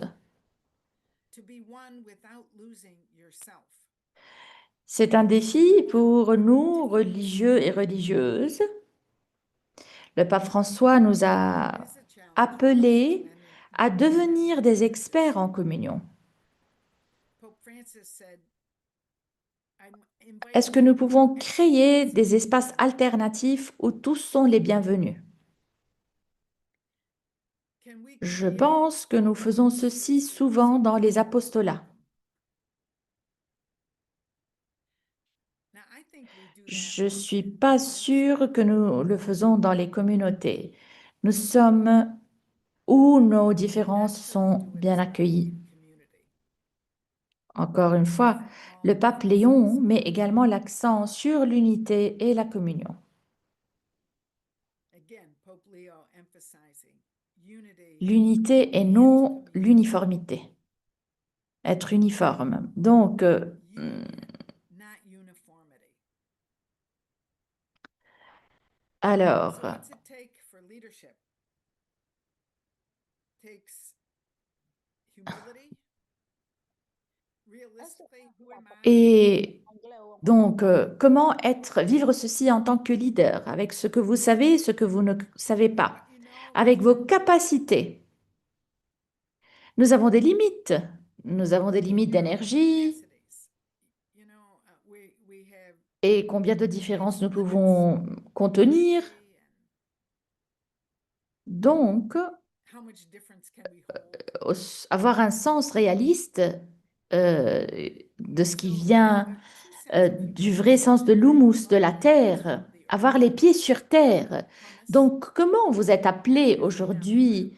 C'est un défi pour nous, religieux et religieuses. Le pape François nous a appelés à devenir des experts en communion. Est-ce que nous pouvons créer des espaces alternatifs où tous sont les bienvenus? Je pense que nous faisons ceci souvent dans les apostolats. Je ne suis pas sûre que nous le faisons dans les communautés. Nous sommes où nos différences sont bien accueillies. Encore une fois, le pape Léon met également l'accent sur l'unité et la communion. L'unité et non l'uniformité. Être uniforme. Donc, alors, et donc, comment vivre ceci en tant que leader, avec ce que vous savez et ce que vous ne savez pas, avec vos capacités. Nous avons des limites. Nous avons des limites d'énergie. Et combien de différences nous pouvons contenir. Donc, avoir un sens réaliste de ce qui vient du vrai sens de l'humus, de la terre, avoir les pieds sur terre. Donc, comment vous êtes appelé aujourd'hui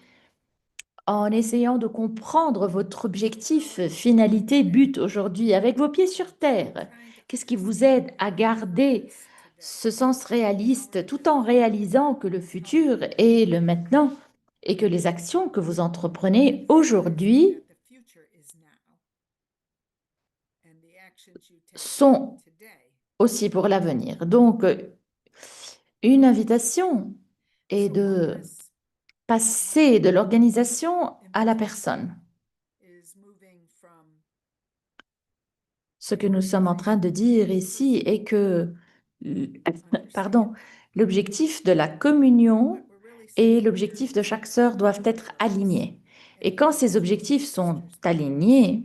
en essayant de comprendre votre objectif, finalité, but aujourd'hui, avec vos pieds sur terre? Qu'est-ce qui vous aide à garder ce sens réaliste tout en réalisant que le futur est le maintenant et que les actions que vous entreprenez aujourd'hui sont aussi pour l'avenir. Donc, une invitation est de passer de l'organisation à la personne. Ce que nous sommes en train de dire ici est que, pardon, l'objectif de la communion et l'objectif de chaque sœur doivent être alignés. Et quand ces objectifs sont alignés,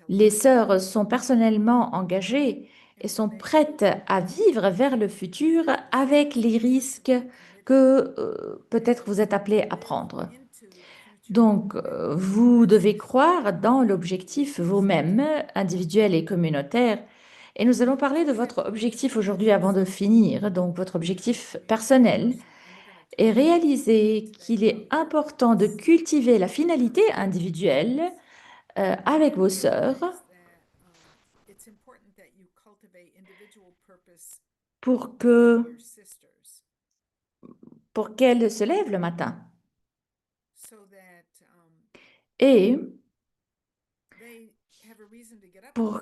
les sœurs sont personnellement engagées et sont prêtes à vivre vers le futur avec les risques que peut-être vous êtes appelés à prendre. Donc, vous devez croire dans l'objectif vous-même, individuel et communautaire. Et nous allons parler de votre objectif aujourd'hui avant de finir, donc votre objectif personnel, et réaliser qu'il est important de cultiver la finalité individuelle avec vos sœurs pour que, pour qu'elles se lèvent le matin et pour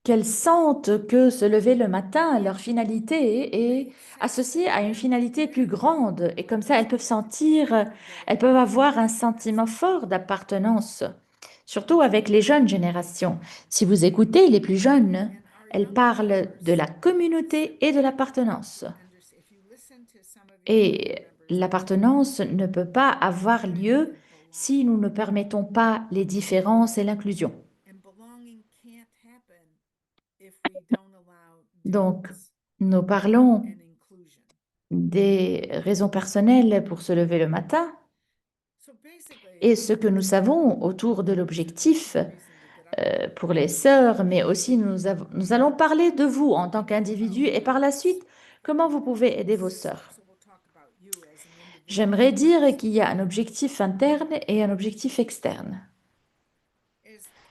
qu'elles sentent que se lever le matin, leur finalité est associée à une finalité plus grande. Et comme ça, elles peuvent sentir, elles peuvent avoir un sentiment fort d'appartenance, surtout avec les jeunes générations. Si vous écoutez les plus jeunes, elles parlent de la communauté et de l'appartenance. Et l'appartenance ne peut pas avoir lieu si nous ne permettons pas les différences et l'inclusion. Donc, nous parlons des raisons personnelles pour se lever le matin et ce que nous savons autour de l'objectif pour les sœurs, mais aussi nous allons parler de vous en tant qu'individu et par la suite, comment vous pouvez aider vos sœurs. J'aimerais dire qu'il y a un objectif interne et un objectif externe.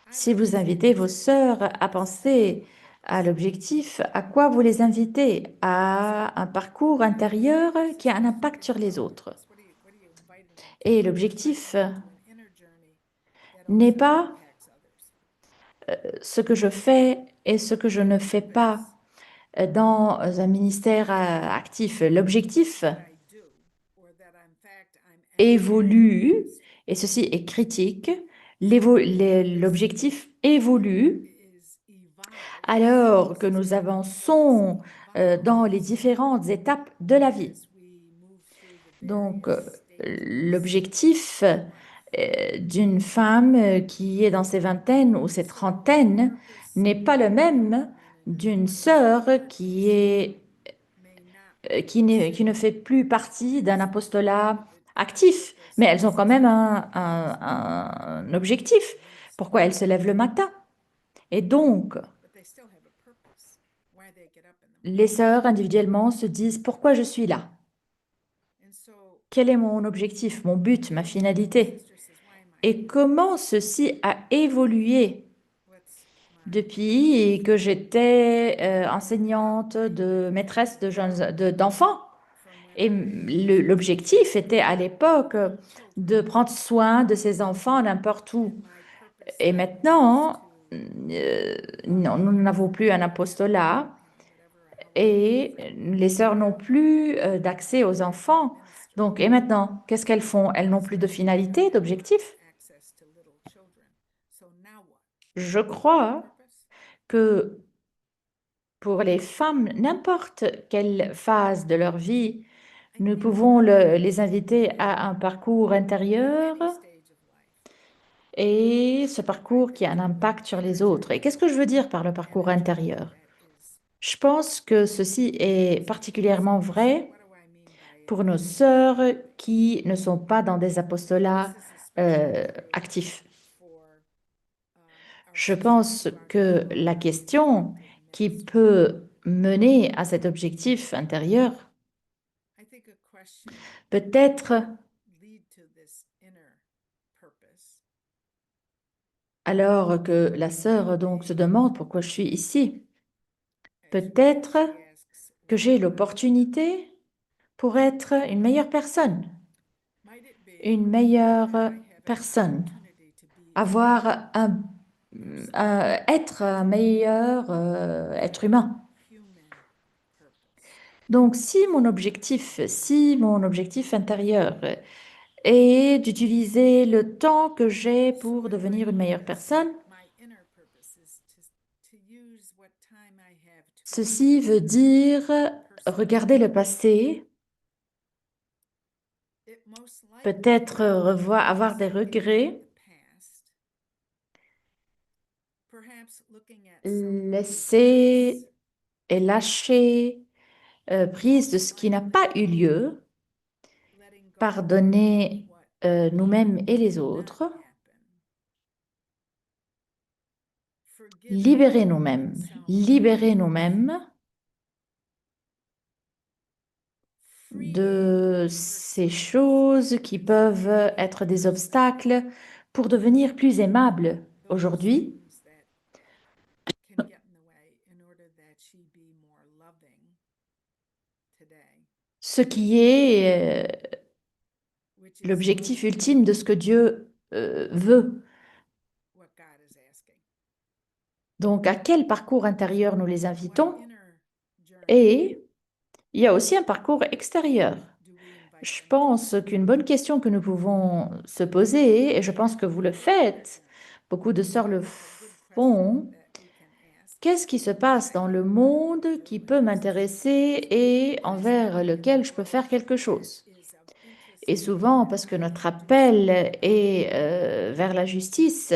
Si vous invitez vos sœurs à penser à l'objectif, à quoi vous les invitez? À un parcours intérieur qui a un impact sur les autres. Et l'objectif n'est pas ce que je fais et ce que je ne fais pas dans un ministère actif. L'objectif évolue, et ceci est critique, l'objectif évolue alors que nous avançons dans les différentes étapes de la vie. Donc, l'objectif d'une femme qui est dans ses vingtaines ou ses trentaines n'est pas le même d'une sœur qui ne fait plus partie d'un apostolat actif, mais elles ont quand même un objectif. Pourquoi elles se lèvent le matin? Et donc, les sœurs individuellement se disent pourquoi je suis là? Quel est mon objectif, mon but, ma finalité? Et comment ceci a évolué depuis que j'étais enseignante, maîtresse d'enfants? Et l'objectif était à l'époque de prendre soin de ces enfants n'importe où. Et maintenant, non, nous n'avons plus un apostolat et les sœurs n'ont plus d'accès aux enfants. Donc, et maintenant, qu'est-ce qu'elles font? Elles n'ont plus de finalité, d'objectif. Je crois que pour les femmes, n'importe quelle phase de leur vie, nous pouvons les inviter à un parcours intérieur et ce parcours qui a un impact sur les autres. Et qu'est-ce que je veux dire par le parcours intérieur? Je pense que ceci est particulièrement vrai pour nos sœurs qui ne sont pas dans des apostolats actifs. Je pense que la question qui peut mener à cet objectif intérieur peut être alors que la sœur donc se demande pourquoi je suis ici. Peut-être que j'ai l'opportunité pour être une meilleure personne, avoir être un meilleur être humain. Donc, si mon objectif intérieur est d'utiliser le temps que j'ai pour devenir une meilleure personne, my inner purpose is to use what time I have to ceci veut dire regarder le passé, it most likely peut-être avoir des regrets, the past, perhaps looking at some laisser et lâcher prise de ce qui n'a pas eu lieu, letting go pardonner what nous-mêmes et les did not autres, happen, libérer forgiving nous-mêmes, oneself, libérer nous-mêmes de ces choses qui peuvent être des obstacles pour devenir plus aimable aujourd'hui, things that can get in the way in order that she be more loving today, ce qui est which is l'objectif ultime de ce que Dieu veut. what God is asking. Donc, à quel parcours intérieur nous les What invitons? inner journey Et il y a aussi un parcours extérieur. do we invite Je them to? pense qu'une bonne question que nous pouvons se poser, et je pense que vous le faites, beaucoup de sœurs le It's a good question font, that we can ask. qu'est-ce qui se passe dans le monde qui peut m'intéresser et envers lequel je peux faire quelque chose? Is of interest Et souvent, parce que notre appel est vers la justice,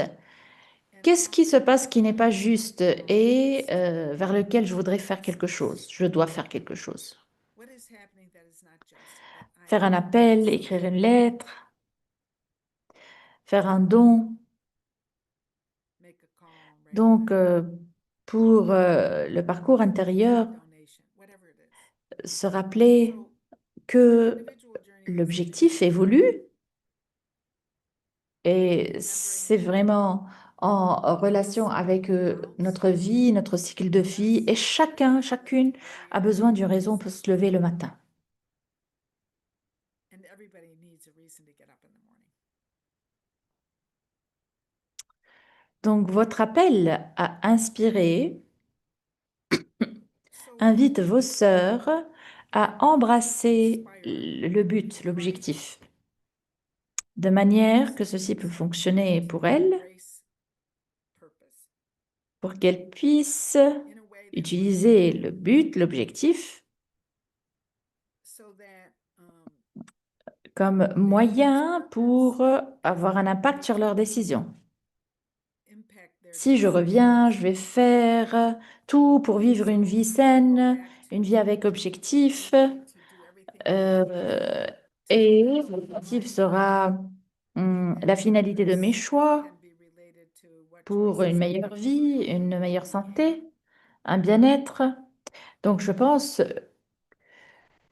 qu'est-ce qui se passe qui n'est pas juste et vers lequel je voudrais faire quelque chose? Je dois faire quelque chose. what is happening that is not just, but I Faire un appel, écrire une lettre, faire un don. make a call, write Donc, pour le parcours intérieur, donation, whatever it is. se rappeler So que individual journey is l'objectif évolue et c'est vraiment en relation avec notre vie, notre cycle de vie et chacune a besoin d'une raison pour se lever le matin. and everybody needs a reason to get up in the morning. Donc, votre appel à inspirer So invite vos sœurs à embrasser le but, l'objectif, de manière que ceci peut fonctionner pour elles, embrace purpose pour qu'elles puissent in a way that utiliser le but, l'objectif, so that comme moyen pour avoir un impact sur leurs décisions. impact their Si je reviens, je vais faire tout pour vivre une vie saine, une vie avec objectif, to do everything euh, et l'objectif sera la finalité de mes choix can be related to what pour une choices meilleure vie, une meilleure santé, un bien-être. Donc, je pense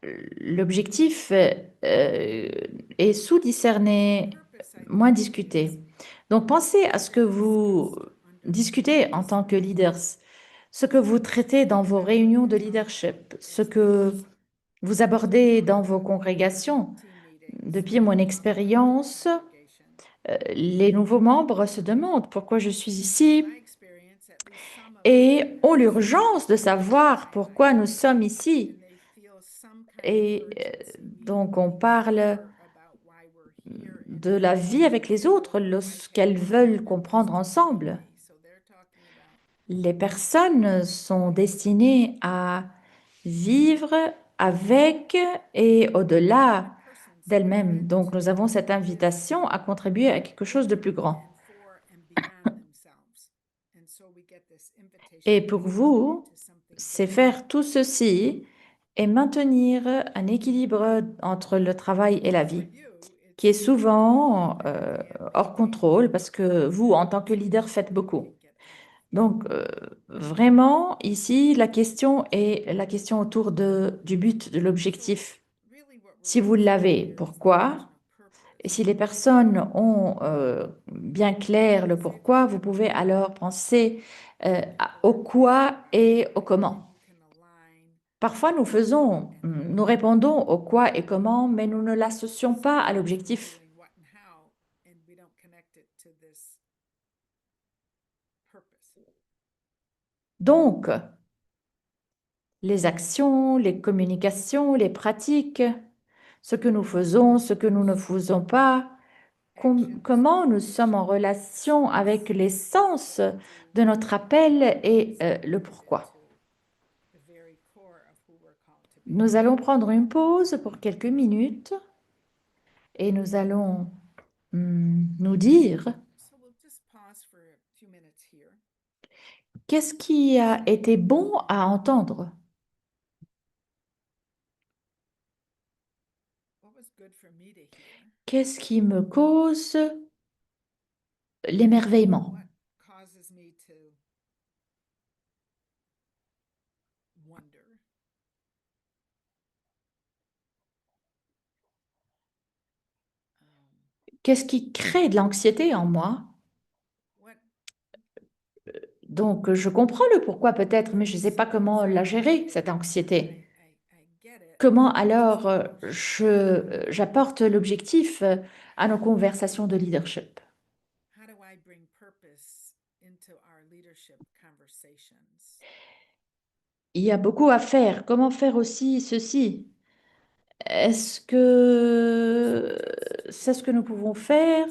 l'objectif est sous-discerné, purpose I moins think discuté. Donc, pensez à ce que vous discutez en tant que leaders, ce que vous traitez dans vos réunions de leadership, ce que vous abordez dans vos congrégations. team meetings Depuis mon expérience, congregation. les nouveaux membres se demandent pourquoi je suis ici My experience at least some of et ont l'urgence de savoir pourquoi nous sommes ici. and they feel some kind of Et urgency. We donc, on parle about why we're here and de la vie avec les autres, ce qu'elles veulent comprendre ensemble. so they're talking about Les personnes sont destinées à vivre avec et au-delà persons d'elles-mêmes. Donc, nous avons cette invitation à contribuer à quelque chose de plus grand. and for and beyond themselves. And so we get this invitation Et pour vous, to something c'est faire tout ceci et maintenir un équilibre entre le travail et la vie, you. qui est souvent hors contrôle parce que vous, en tant que leader, faites beaucoup. Donc, vraiment, ici, la question est la question autour du but, de l'objectif. Really what we're Si vous l'avez, pourquoi? purpose. Et si les personnes ont bien clair le pourquoi, vous pouvez alors penser au quoi et au comment. You can align Parfois, nous répondons au quoi et comment, mais nous ne l'associons pas à l'objectif. doing what and how, and we don't connect it to this purpose. Donc, les actions, les communications, les pratiques, ce que nous faisons, ce que nous ne faisons pas, comment nous sommes en relation avec l'essence de notre appel et le pourquoi. Nous allons prendre une pause pour quelques minutes et nous allons nous dire qu'est-ce qui a été bon à entendre, qu'est-ce qui me cause l'émerveillement, qu'est-ce qui crée de l'anxiété en moi. Donc, je comprends le pourquoi peut-être, mais je ne sais pas comment la gérer, cette anxiété. Comment alors j'apporte l'objectif à nos conversations de leadership? Il y a beaucoup à faire. Comment faire aussi ceci? Est-ce que c'est ce que nous pouvons faire?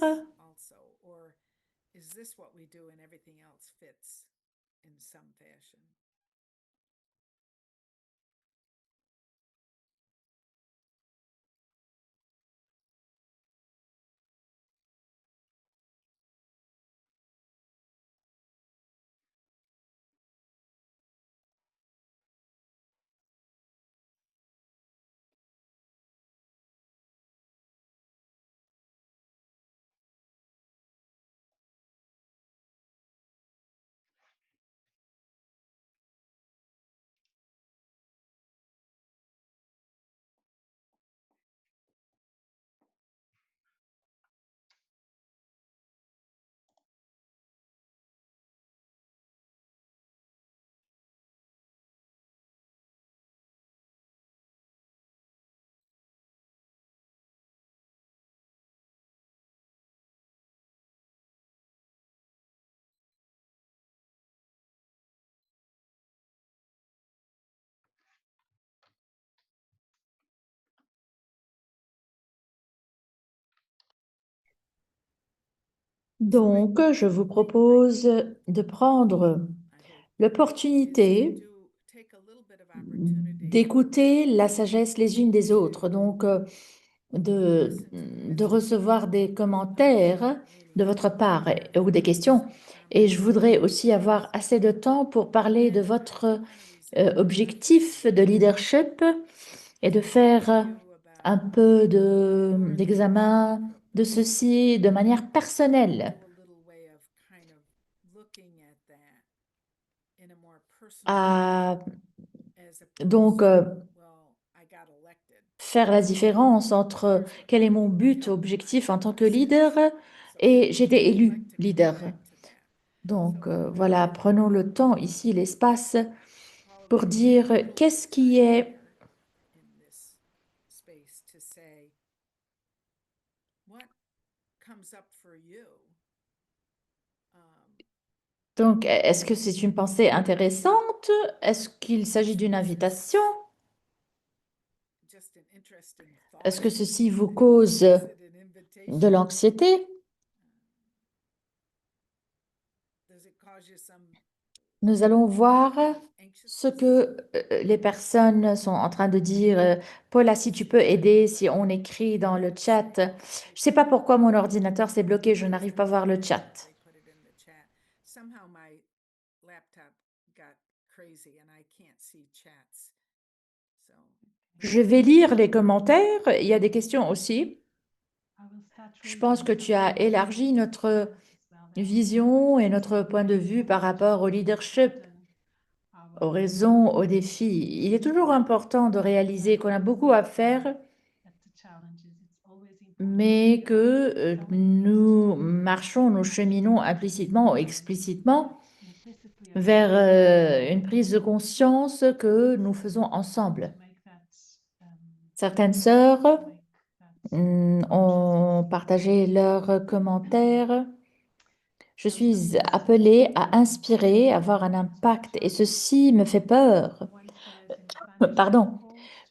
Donc, je vous propose de prendre l'opportunité d'écouter la sagesse les unes des autres, donc de recevoir des commentaires de votre part ou des questions. Et je voudrais aussi avoir assez de temps pour parler de votre objectif de leadership et de faire un peu d'examen de ceci de manière personnelle. À donc faire la différence entre quel est mon but, objectif en tant que leader et j'ai été élu leader. Donc voilà, prenons le temps ici, l'espace, pour dire qu'est-ce qui est donc est-ce que c'est une pensée intéressante? Est-ce qu'il s'agit d'une invitation? Est-ce que ceci vous cause de l'anxiété? Nous allons voir ce que les personnes sont en train de dire. Paula, si tu peux aider, si on écrit dans le chat. Je ne sais pas pourquoi mon ordinateur s'est bloqué, je n'arrive pas à voir le chat. Je vais lire les commentaires. Il y a des questions aussi. Je pense que tu as élargi notre vision et notre point de vue par rapport au leadership, aux raisons, aux défis. Il est toujours important de réaliser qu'on a beaucoup à faire, mais que nous marchons, nous cheminons implicitement ou explicitement vers une prise de conscience que nous faisons ensemble. Certaines sœurs ont partagé leurs commentaires. Je suis appelée à inspirer, à avoir un impact, et ceci me fait peur. Pardon,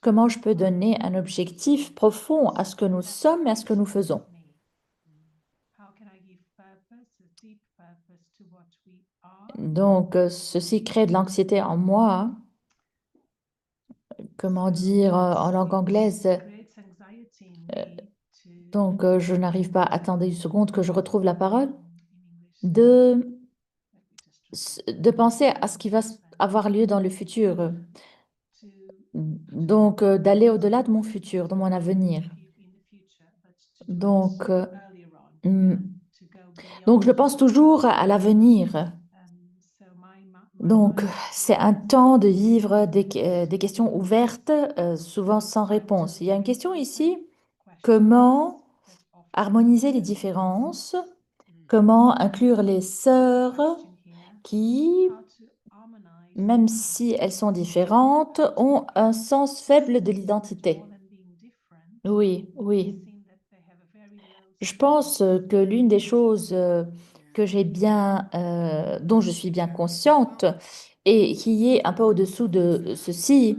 comment je peux donner un objectif profond à ce que nous sommes et à ce que nous faisons? Donc, ceci crée de l'anxiété en moi. Comment dire en langue anglaise? Donc, je n'arrive pas. Attendez une seconde que je retrouve la parole. De, de penser à ce qui va avoir lieu dans le futur. Donc, d'aller au-delà de mon futur, de mon avenir. Donc, hmm, donc je pense toujours à l'avenir. Donc, c'est un temps de vivre des questions ouvertes, souvent sans réponse. Il y a une question ici, comment harmoniser les différences? Comment inclure les sœurs qui, même si elles sont différentes, ont un sens faible de l'identité? Oui, oui. Je pense que l'une des choses dont je suis bien consciente et qui est un peu au-dessous de ceci,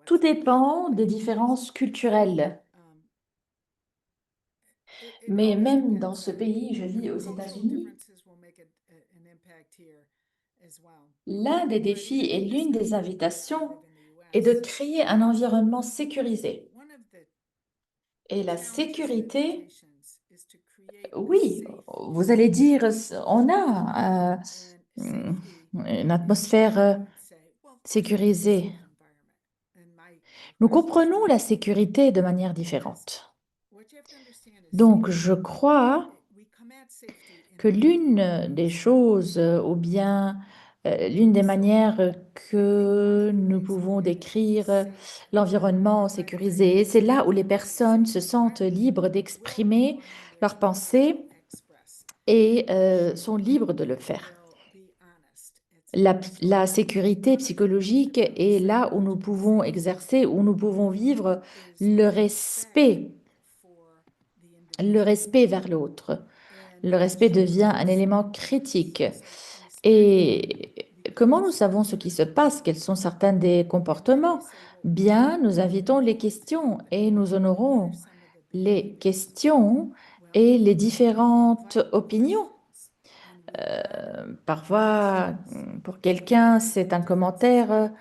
tout dépend des différences culturelles. Mais même dans ce pays, je vis aux États-Unis, l'un des défis et l'une des invitations est de créer un environnement sécurisé. Et la sécurité, oui, vous allez dire, on a une atmosphère sécurisée. Nous comprenons la sécurité de manière différente. Donc, je crois que l'une des choses, ou bien l'une des manières que nous pouvons décrire l'environnement sécurisé, c'est là où les personnes se sentent libres d'exprimer leurs pensées et sont libres de le faire. La sécurité psychologique est là où nous pouvons exercer, où nous pouvons vivre le respect vers l'autre. Le respect devient un élément critique. Et comment nous savons ce qui se passe? Quels sont certains des comportements? Bien, nous invitons les questions et nous honorons les questions et les différentes opinions. Parfois, pour quelqu'un, c'est un commentaire,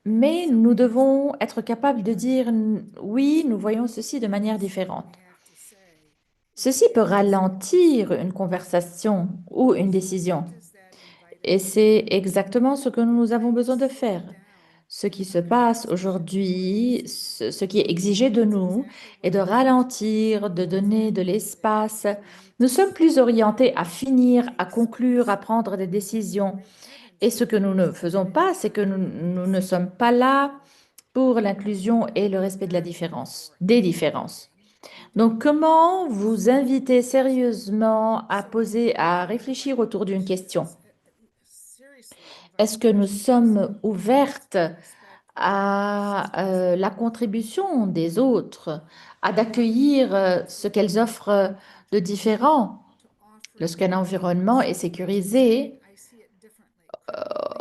mais nous devons être capables de dire oui, nous voyons ceci de manière différente. Ceci peut ralentir une conversation ou une décision. Et c'est exactement ce que nous avons besoin de faire. Ce qui se passe aujourd'hui, ce qui est exigé de nous, est de ralentir, de donner de l'espace. Nous sommes plus orientés à finir, à conclure, à prendre des décisions. Et ce que nous ne faisons pas, c'est que nous ne sommes pas là pour l'inclusion et le respect de la différence, des différences. Donc, comment vous inviter sérieusement à réfléchir autour d'une question? Est-ce que nous sommes ouvertes à la contribution des autres, à d'accueillir ce qu'elles offrent de différent? Lorsqu'un environnement est sécurisé,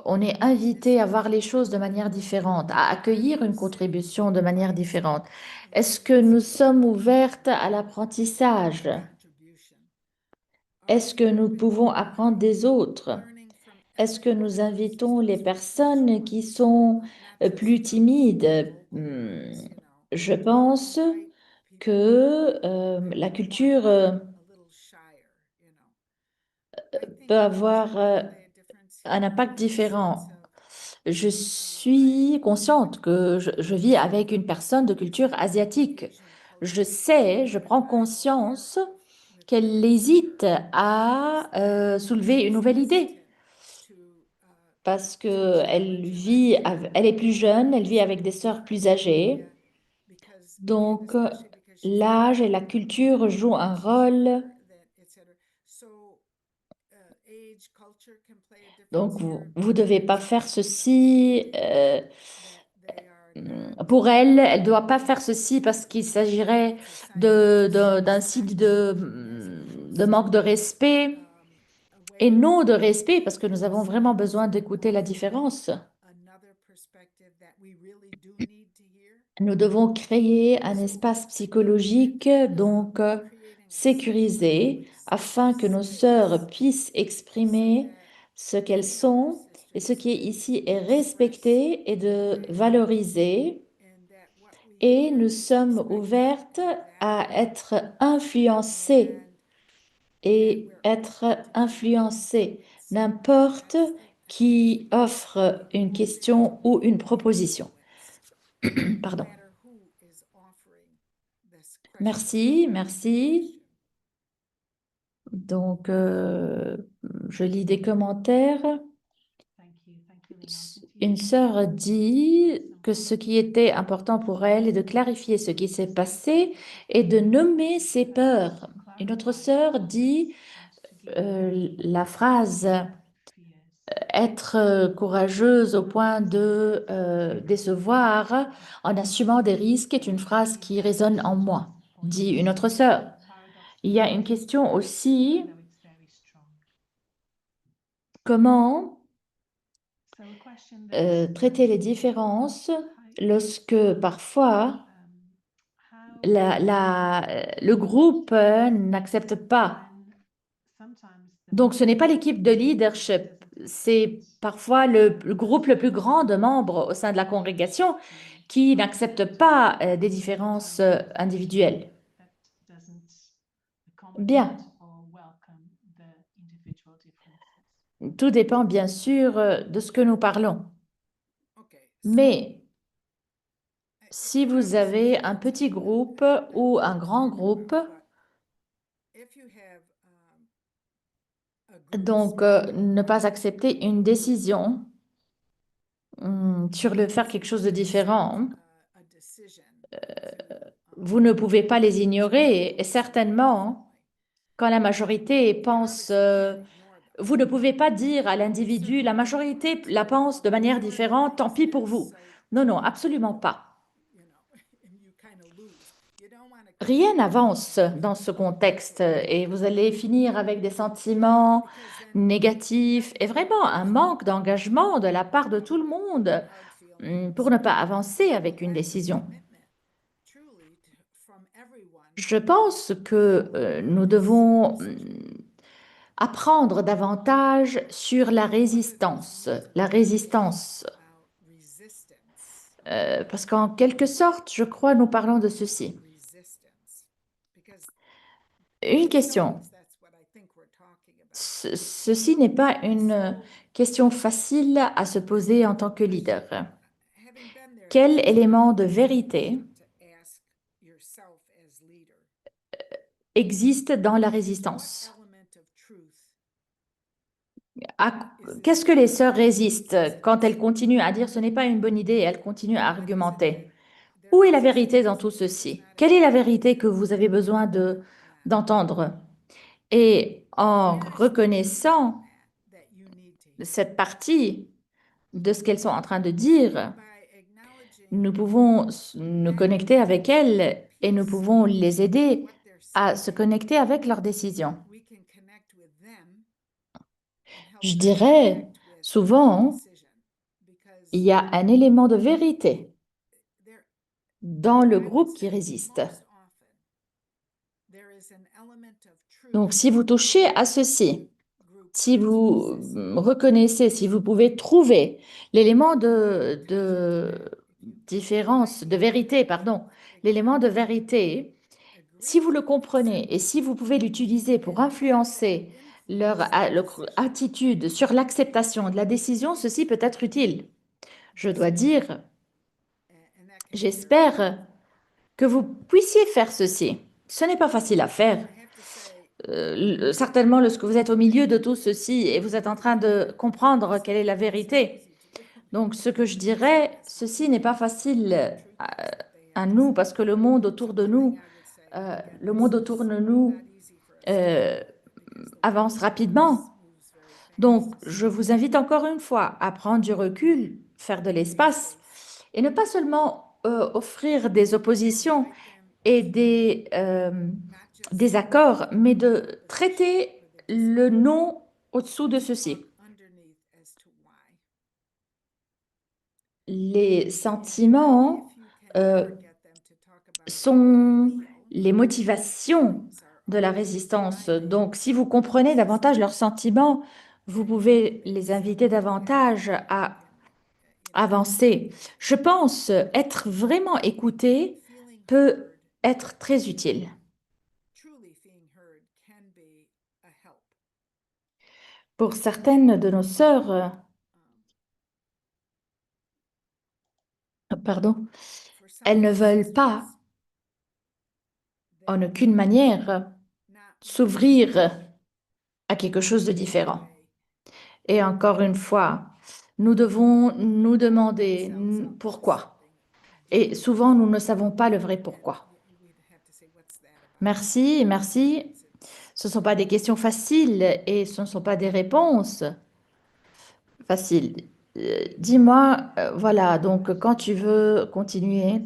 on est invité à voir les choses de manière différente, à accueillir une contribution de manière différente. Est-ce que nous sommes ouvertes à l'apprentissage? Est-ce que nous pouvons apprendre des autres? Est-ce que nous invitons les personnes qui sont plus timides? Je pense que la culture peut avoir un impact différent. Je suis consciente que je vis avec une personne de culture asiatique. Je prends conscience qu'elle hésite à soulever une nouvelle idée parce que elle est plus jeune, elle vit avec des sœurs plus âgées. Donc, l'âge et la culture jouent un rôle. Donc, vous ne devez pas faire ceci. Pour elle, elle ne doit pas faire ceci parce qu'il s'agirait d'un signe de manque de respect. et non de respect, parce que nous avons vraiment besoin d'écouter la différence. Nous devons créer un espace psychologique, donc sécurisé, afin que nos sœurs puissent exprimer ce qu'elles sont et ce qui est ici est respecté et de valoriser. Et nous sommes ouvertes à être influencées et être influencées, n'importe qui offre une question ou une proposition. Pardon. Merci, merci. Donc, je lis des commentaires. Une sœur dit que ce qui était important pour elle est de clarifier ce qui s'est passé et de nommer ses peurs. Une autre sœur dit la phrase être courageuse au point de décevoir en assumant des risques est une phrase qui résonne en moi, dit une autre sœur. Il y a une question aussi, comment traiter les différences lorsque parfois le groupe n'accepte pas. Donc, ce n'est pas l'équipe de leadership, c'est parfois le groupe le plus grand de membres au sein de la congrégation qui n'accepte pas des différences individuelles. Bien. Tout dépend bien sûr de ce que nous parlons. Mais si vous avez un petit groupe ou un grand groupe, donc ne pas accepter une décision sur le faire quelque chose de différent, vous ne pouvez pas les ignorer et certainement, quand la majorité pense, vous ne pouvez pas dire à l'individu, la majorité la pense de manière différente, tant pis pour vous. Non, non, absolument pas. Rien n'avance dans ce contexte et vous allez finir avec des sentiments négatifs et vraiment un manque d'engagement de la part de tout le monde pour ne pas avancer avec une décision. Je pense que nous devons apprendre davantage sur la résistance. La résistance. Parce qu'en quelque sorte, je crois, nous parlons de ceci. Une question. Ceci n'est pas une question facile à se poser en tant que leader. Quel élément de vérité existe dans la résistance? Qu'est-ce que les sœurs résistent quand elles continuent à dire ce n'est pas une bonne idée et elles continuent à argumenter? Où est la vérité dans tout ceci? Quelle est la vérité que vous avez besoin d'entendre? Et en reconnaissant cette partie de ce qu'elles sont en train de dire, nous pouvons nous connecter avec elles et nous pouvons les aider à se connecter avec leurs décisions. Je dirais, souvent, il y a un élément de vérité dans le groupe qui résiste. Donc, si vous touchez à ceci, si vous reconnaissez, si vous pouvez trouver l'élément de différence, de vérité, pardon, l'élément de vérité, si vous le comprenez et si vous pouvez l'utiliser pour influencer leur attitude sur l'acceptation de la décision, ceci peut être utile. Je dois dire, j'espère que vous puissiez faire ceci. Ce n'est pas facile à faire. Certainement, lorsque vous êtes au milieu de tout ceci et vous êtes en train de comprendre quelle est la vérité. Donc, ce que je dirais, ceci n'est pas facile à nous parce que le monde autour de nous, avance rapidement. Donc, je vous invite encore une fois à prendre du recul, faire de l'espace et ne pas seulement offrir des oppositions et des accords, mais de traiter le non au-dessous de ceci. underneath as to why. Les sentiments If you can euh, ever get them to talk about sont feel, les motivations things are de la always résistance. driving Donc, si vous comprenez davantage leurs sentiments, vous pouvez les things. inviter davantage à And, avancer. Je pense être vraiment écouté feeling peut heard, être très utile. truly feeling heard can be a help. Pour certaines de nos sœurs, pardon, For some elles of ne our veulent pas sisters, en they aucune manière not s'ouvrir à quelque chose de différent. way Et encore une fois, nous devons nous demander pourquoi. Et souvent, nous ne savons pas le vrai pourquoi. we'd have to say, what's that about? Merci, merci. Ce ne sont pas des questions faciles et ce ne sont pas des réponses faciles. Dis-moi, voilà, donc quand tu veux continuer,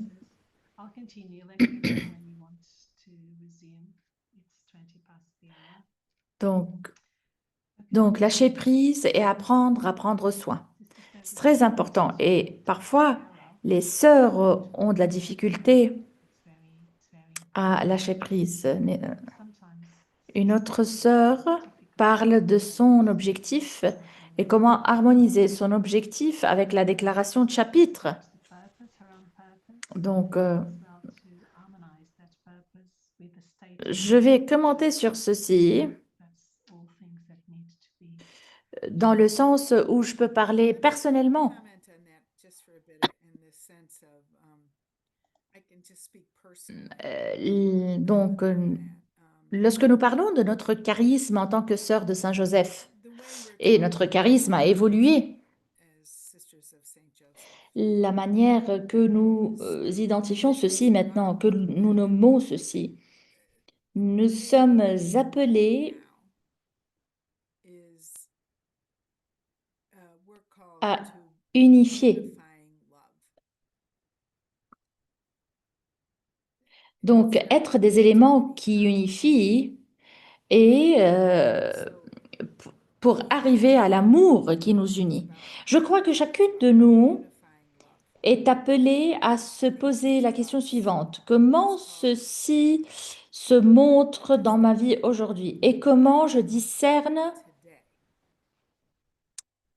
I'll continue. Let me know when you want to resume. It's 20 past the hour. donc, Okay. donc lâcher prise et apprendre à prendre soin. Sister C'est Debbie, très important et parfois, les sœurs ont de la difficulté it's very à lâcher prise. sometimes Une autre sœur parle de son objectif et comment harmoniser son objectif avec la déclaration de chapitre. the purpose, her own purpose, Donc, as well to harmonize that purpose with the state of je vais commenter sur ceci that's all things that need to be. dans le sens où je peux parler personnellement. Comment on that just for a bit in the sense of I can just speak personally. Donc, lorsque nous parlons de notre charisme en tant que sœur de Saint-Joseph, The way we're et notre charisme a évolué, as sisters of Saint Joseph, la manière que nous identifions ceci maintenant, que nous nommons ceci, nous sommes appelés now is we're called à to unifier. unifying love. Donc, être des éléments qui unifient et pour arriver à l'amour qui nous unit. Je crois que chacune de nous Unifying love. est appelée à se poser la question suivante. Comment ceci se montre dans ma vie aujourd'hui et comment je discerne Today.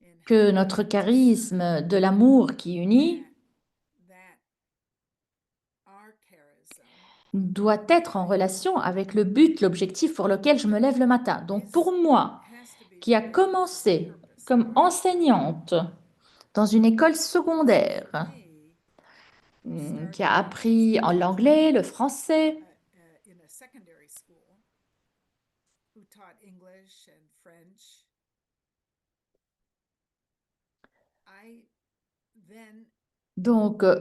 And que notre charisme de l'amour qui unit that our charism doit être en relation avec le but, l'objectif pour lequel je me lève le matin. Donc pour moi, has to be qui a related to the commencé purpose comme of our life. enseignante dans une école secondaire, Me, qui a appris en l'anglais, le français, in a secondary school who taught English and French. I then donc sort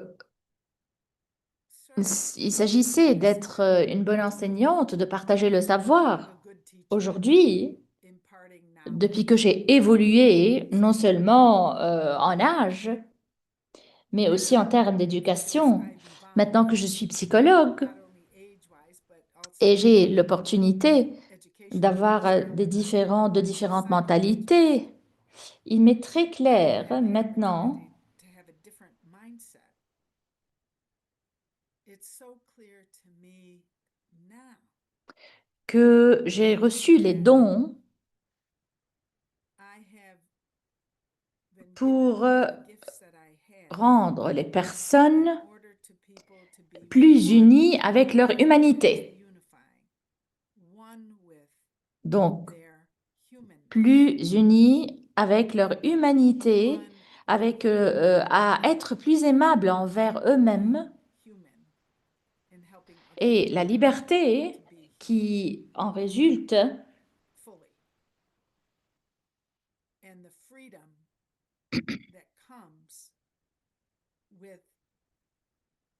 il s'agissait d'être une bonne enseignante, de partager le of savoir. a good teacher, Aujourd'hui, imparting knowledge. depuis que j'ai évolué, non seulement en âge, mais aussi en termes d'éducation, maintenant que je suis psychologue Not only age-wise, but also et j'ai l'opportunité education. d'avoir de différentes mentalités, il m'est très clair maintenant To have a different mindset. It's so clear to me now. que j'ai reçu les dons I have been pour given the gifts that I have rendre les personnes in order to people to be plus one unies avec leur humanité. unifying, one with Donc, their human, plus unis avec leur humanité, avec à être plus aimables envers eux-mêmes human, and helping others et la liberté to be qui en résulte fully. And the freedom that comes with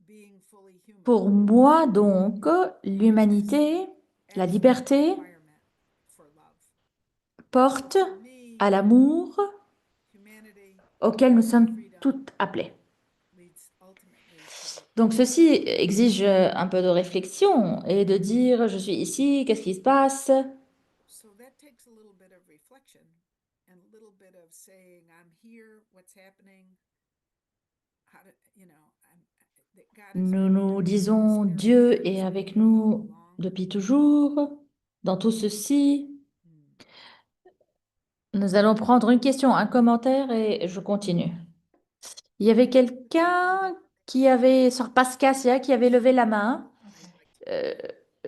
being fully human. pour moi donc l'humanité, la Absolute liberté requirement for love. porte For me, à l'amour humanity auquel nous sommes toutes appelées. leads ultimately to the Donc ceci exige un peu de réflexion et de dire je suis ici, qu'est-ce qui se passe? so that takes a little bit of reflection. and a little bit of saying, I'm here, what's happening, how to, that God is Nous with me nous during this disons, very Dieu time, est so avec we follow nous along. depuis toujours. Dans tout ceci, Mm. nous allons prendre une question, un commentaire et je continue. Il y avait quelqu'un qui avait, Sœur Pascasia, qui avait levé la main. Okay. Euh,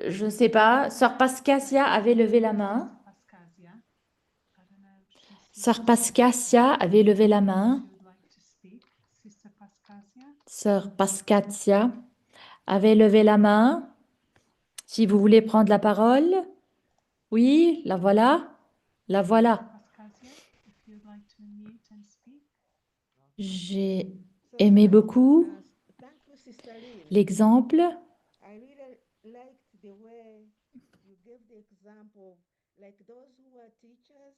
je ne sais pas, Sœur Pascasia avait levé la main. Pascasia. I don't know if she's Sœur here. Pascasia avait levé la main. She would like to speak. Sister Pascasia. Sœur Pascasia avait levé la main. Si vous voulez prendre la parole. Oui, la voilà. La voilà. Pascasia, if you'd like to unmute and speak. J'ai aimé beaucoup Thank you, Sister Lynn. l'exemple. I really liked the way you gave the example of like those who are teachers.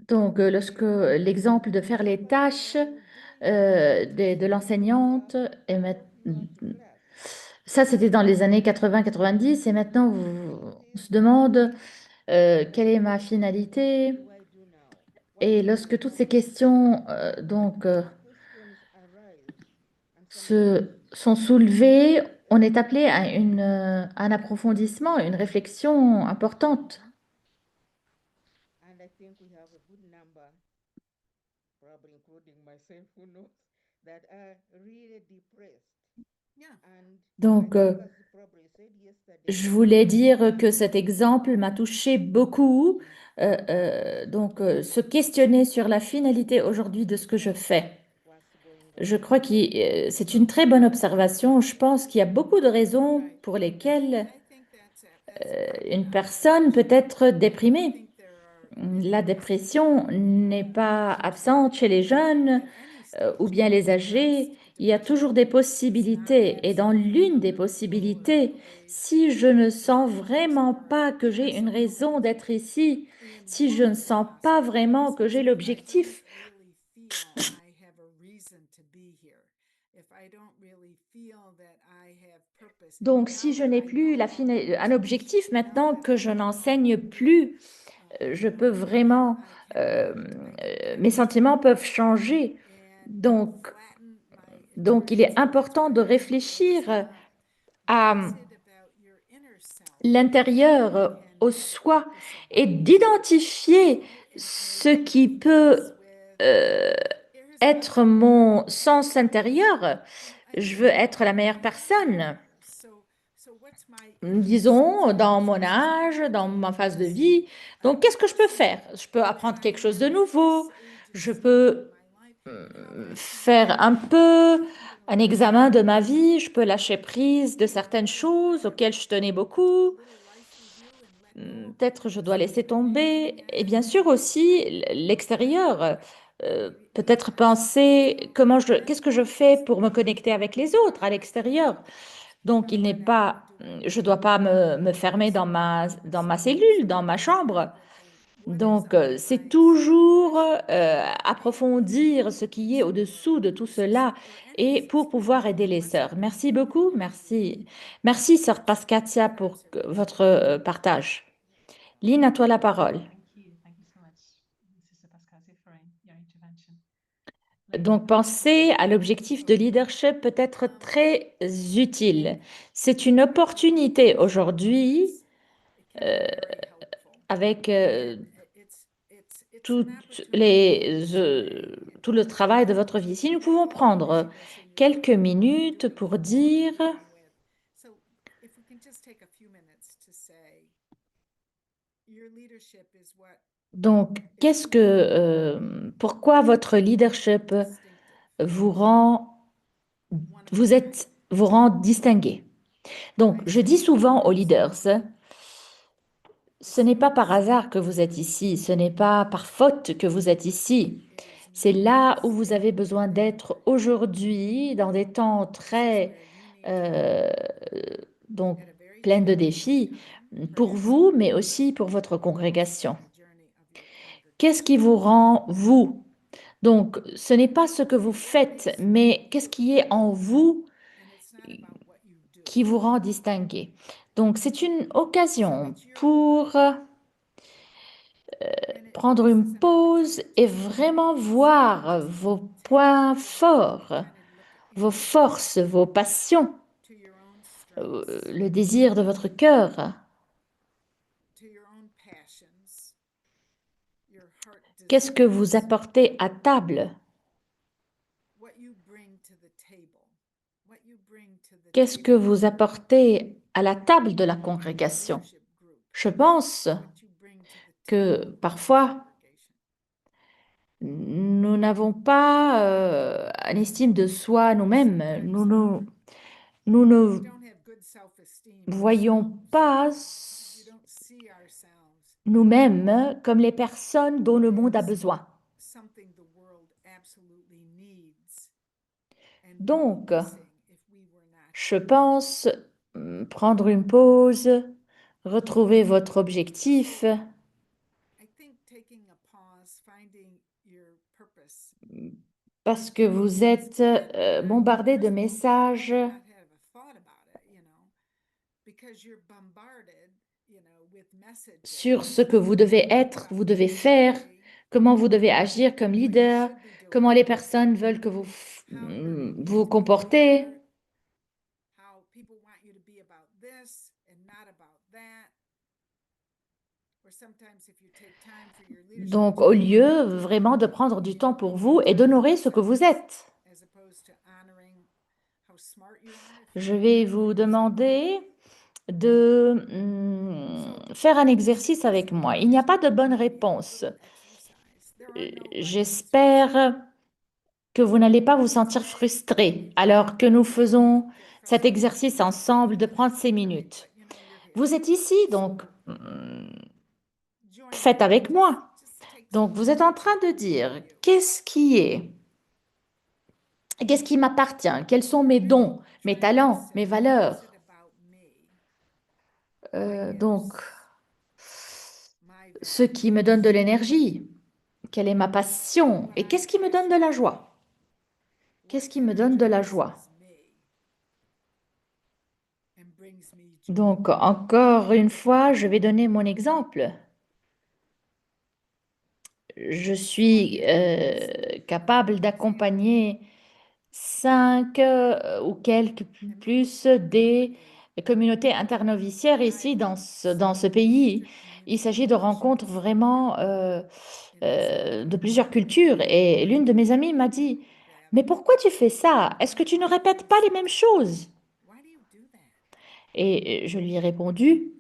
Donc, lorsque l'exemple de faire les tâches de l'enseignante, et ça c'était dans les années 80-90, et maintenant on se demande quelle est ma finalité. What do I do now? Et lorsque toutes ces questions Questions arise. And sometimes sont soulevées, on est appelé à un approfondissement, une réflexion importante. and I think we have a good number, probably including myself, who knows, that are really depressed. Yeah. And Donc, I think as you probably said yesterday, je voulais dire que cet exemple m'a touché beaucoup. Donc, se questionner sur la finalité aujourd'hui de ce que je fais. what's going Je crois que c'est une très bonne observation. Je pense qu'il y a beaucoup de raisons pour lesquelles I think that's une personne peut être I déprimée. think there are La dépression n'est pas absente chez les jeunes at any ou bien les âgés. Il y a toujours des possibilités. Et dans l'une des possibilités, si je ne sens vraiment pas que j'ai une raison d'être ici, si je ne sens pas vraiment que j'ai l'objectif, donc si je n'ai plus un objectif maintenant que je n'enseigne plus, je peux vraiment, mes sentiments peuvent changer. Donc, il est important de réfléchir à l'intérieur, au soi, et d'identifier ce qui peut être mon sens intérieur. Je veux être la meilleure personne. Disons, dans mon âge, dans ma phase de vie. Donc, qu'est-ce que je peux faire? Je peux apprendre quelque chose de nouveau. Je peux faire un peu un examen de ma vie. Je peux lâcher prise de certaines choses auxquelles je tenais beaucoup. Peut-être je dois laisser tomber. Et bien sûr aussi l'extérieur. Peut-être penser qu'est-ce que je fais pour me connecter avec les autres à l'extérieur. Donc, je ne dois pas me fermer dans ma cellule, dans ma chambre. Donc, c'est toujours approfondir ce qui est au-dessous de tout cela et pour pouvoir aider les sœurs. Merci beaucoup, merci. Merci, sœur Pascatia, pour votre partage. Lynn, à toi la parole. Thank you so much, Sister Pascasia, for your intervention. Donc, penser à l'objectif de leadership peut être très utile. C'est une opportunité aujourd'hui avec tout le travail de votre vie. Si nous pouvons prendre quelques minutes pour dire, donc, pourquoi votre leadership vous rend distingué? Donc, je dis souvent aux leaders, ce n'est pas par hasard que vous êtes ici, ce n'est pas par faute que vous êtes ici. C'est là où vous avez besoin d'être aujourd'hui, dans des temps très donc pleins de défis pour vous, mais aussi pour votre congrégation. Qu'est-ce qui vous rend vous? Donc, ce n'est pas ce que vous faites, mais qu'est-ce qui est en vous qui vous rend distingué? Donc, c'est une occasion pour prendre une pause et vraiment voir vos points forts, vos forces, vos passions, to your own strengths, le désir de votre cœur. to your own passions, your heart Qu'est-ce que vous desires, apportez à table? what you bring to the table, what you bring to the Qu'est-ce que table vous apportez à la table de la of the congrégation? worship group, Je pense what you bring to the que table of the parfois, congregation. nous n'avons pas une estime de soi nous-mêmes. Nous We ne don't have good self-esteem voyons ourselves. pas We don't see ourselves nous-mêmes comme les personnes dont le monde a as besoin. something the world absolutely needs and would be Donc, missing if we were not je here. pense prendre une pause, retrouver votre objectif, I think taking a pause, finding your purpose, parce que vous êtes bombardé de messages not have a thought about it, because you're bombarded, with messages sur ce que vous devez être, vous devez faire, comment vous devez agir comme leader, comment les personnes veulent que vous vous comportez. how people want you to be about this and not about that. Or sometimes if you take time for your leadership Donc, au job, lieu vraiment de prendre du temps pour vous et d'honorer ce que vous êtes, as opposed to honoring how smart you are. je vais vous demander de faire un exercice avec moi. Il n'y a pas de bonne réponse. J'espère que vous n'allez pas vous sentir frustré alors que nous faisons cet exercice ensemble de prendre 6 minutes. Vous êtes ici, donc faites avec moi. Donc vous êtes en train de dire qu'est-ce qui m'appartient, quels sont mes dons, mes talents, mes valeurs. Donc, ce qui me donne de l'énergie, quelle est ma passion et qu'est-ce qui me donne de la joie? Qu'est-ce qui me donne de la joie? Donc, encore une fois, je vais donner mon exemple. Je suis capable d'accompagner 5 ou quelques plus des communautés internoviciaires ici dans ce pays. Il s'agit de rencontres vraiment de plusieurs cultures. Et l'une de mes amies m'a dit, mais pourquoi tu fais ça? Est-ce que tu ne répètes pas les mêmes choses? Et je lui ai répondu,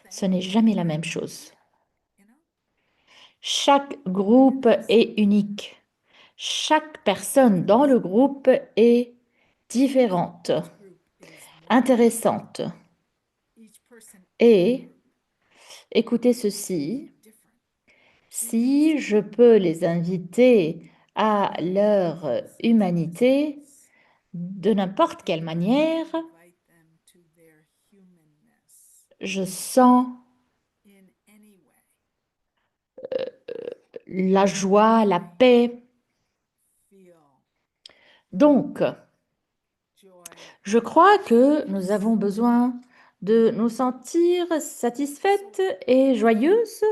ce n'est jamais la même chose. Chaque groupe est unique. Chaque personne dans le groupe est différente, intéressante. Et écoutez ceci, si je peux les inviter à leur humanité de n'importe quelle manière, je sens la joie, la paix. Donc, je crois que nous avons besoin de nous sentir satisfaites et joyeuses.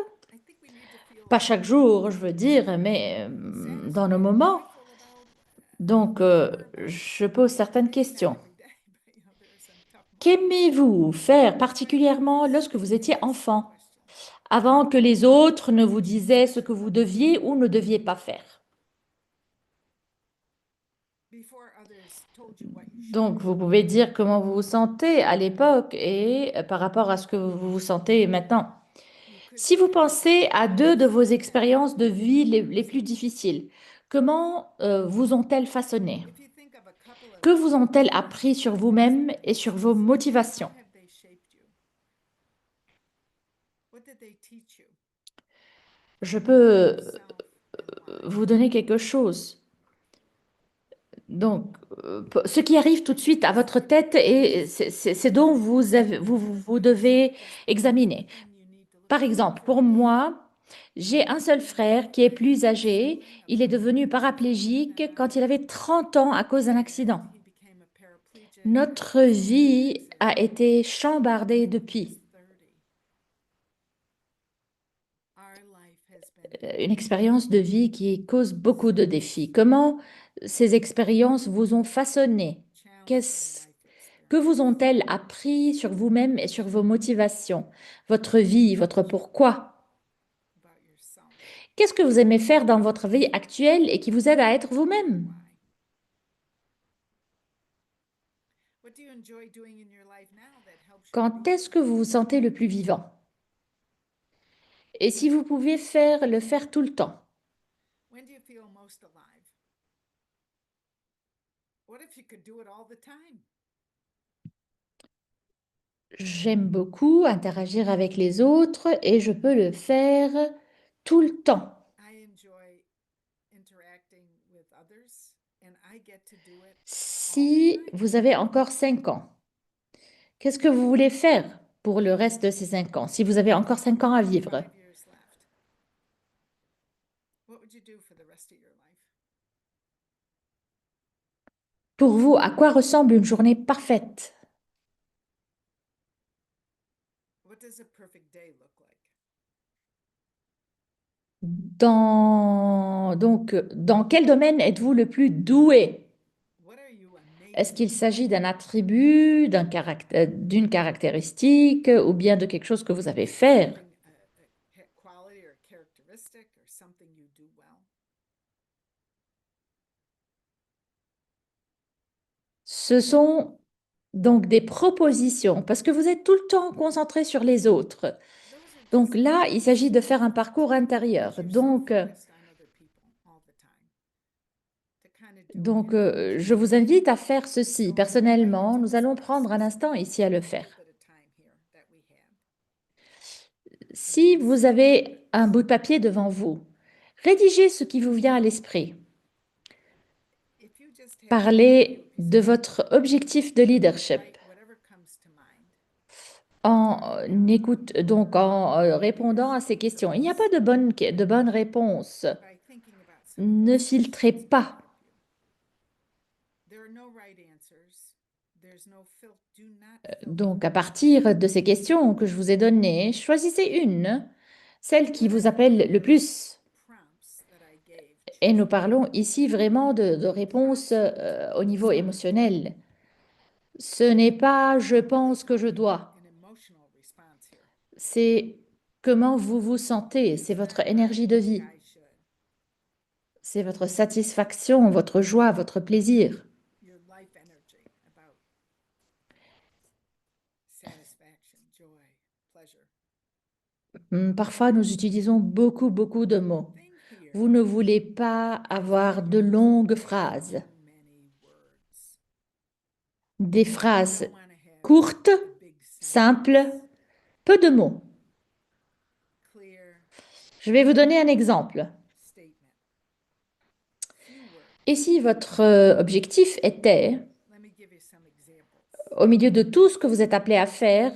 Pas chaque jour, je veux dire, mais dans nos moments. Donc, je pose certaines questions. Qu'aimez-vous faire particulièrement lorsque vous étiez enfant, avant que les autres ne vous disaient ce que vous deviez ou ne deviez pas faire? Donc, vous pouvez dire comment vous vous sentez à l'époque et par rapport à ce que vous vous sentez maintenant. Si vous pensez à 2 de vos expériences de vie les plus difficiles, comment vous ont-elles façonné? Que vous ont-elles appris sur vous-même et sur vos motivations? Je peux vous donner quelque chose. Donc, ce qui arrive tout de suite à votre tête, et c'est dont vous devez examiner. Par exemple, pour moi, j'ai un seul frère qui est plus âgé. Il est devenu paraplégique quand il avait 30 ans à cause d'un accident. Notre vie a été chambardée depuis. une expérience de vie qui cause beaucoup de défis. Comment ces expériences vous ont façonné? Qu'est-ce que vous ont-elles appris sur vous-même et sur vos motivations, votre vie, votre pourquoi? Qu'est-ce que vous aimez faire dans votre vie actuelle et qui vous aide à être vous-même? Quand est-ce que vous vous sentez le plus vivant? Et si vous pouviez le faire tout le temps? J'aime beaucoup interagir avec les autres et je peux le faire tout le temps. Si vous avez encore 5 ans, qu'est-ce que vous voulez faire pour le reste de ces 5 ans, si vous avez encore 5 ans à vivre? Pour vous, à quoi ressemble une journée parfaite? Dans quel domaine êtes-vous le plus doué? Est-ce qu'il s'agit d'un attribut, d'une caractéristique ou bien de quelque chose que vous savez faire? Ce sont donc des propositions parce que vous êtes tout le temps concentré sur les autres. Donc là, il s'agit de faire un parcours intérieur. Je vous invite à faire ceci. Personnellement, nous allons prendre un instant ici à le faire. Si vous avez un bout de papier devant vous, rédigez ce qui vous vient à l'esprit. Parlez de votre objectif de leadership. En répondant à ces questions. Il n'y a pas de bonne réponse. Ne filtrez pas. Donc, à partir de ces questions que je vous ai données, choisissez une, celle qui vous appelle le plus. Et nous parlons ici vraiment de réponses au niveau émotionnel. Ce n'est pas je pense que je dois. C'est comment vous vous sentez, c'est votre énergie de vie. C'est votre satisfaction, votre joie, votre plaisir. Parfois, nous utilisons beaucoup de mots. Vous ne voulez pas avoir de longues phrases. Des phrases courtes, simples, peu de mots. Je vais vous donner un exemple. Et si votre objectif était, au milieu de tout ce que vous êtes appelé à faire,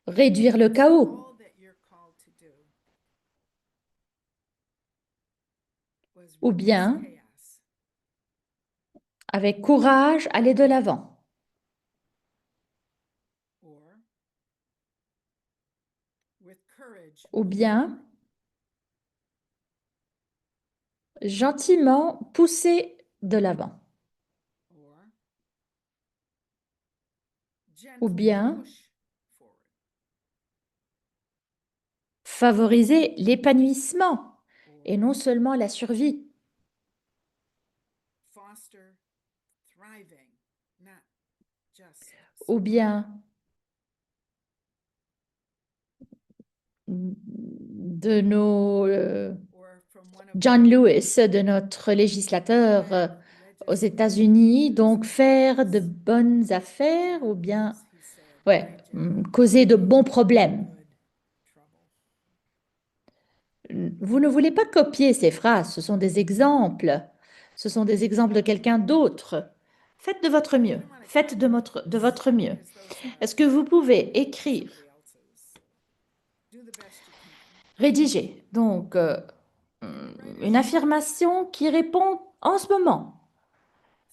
réduire le chaos, ou bien, avec courage, aller de l'avant, ou bien, gentiment pousser de l'avant, ou bien, favoriser l'épanouissement et non seulement la survie. Ou bien de nos John Lewis, de notre législateur aux États-Unis, donc faire de bonnes affaires ou bien causer de bons problèmes. Vous ne voulez pas copier ces phrases, ce sont des exemples. Ce sont des exemples de quelqu'un d'autre. Faites de votre mieux. Faites de votre mieux. Est-ce que vous pouvez écrire, rédiger, donc une affirmation qui répond en ce moment?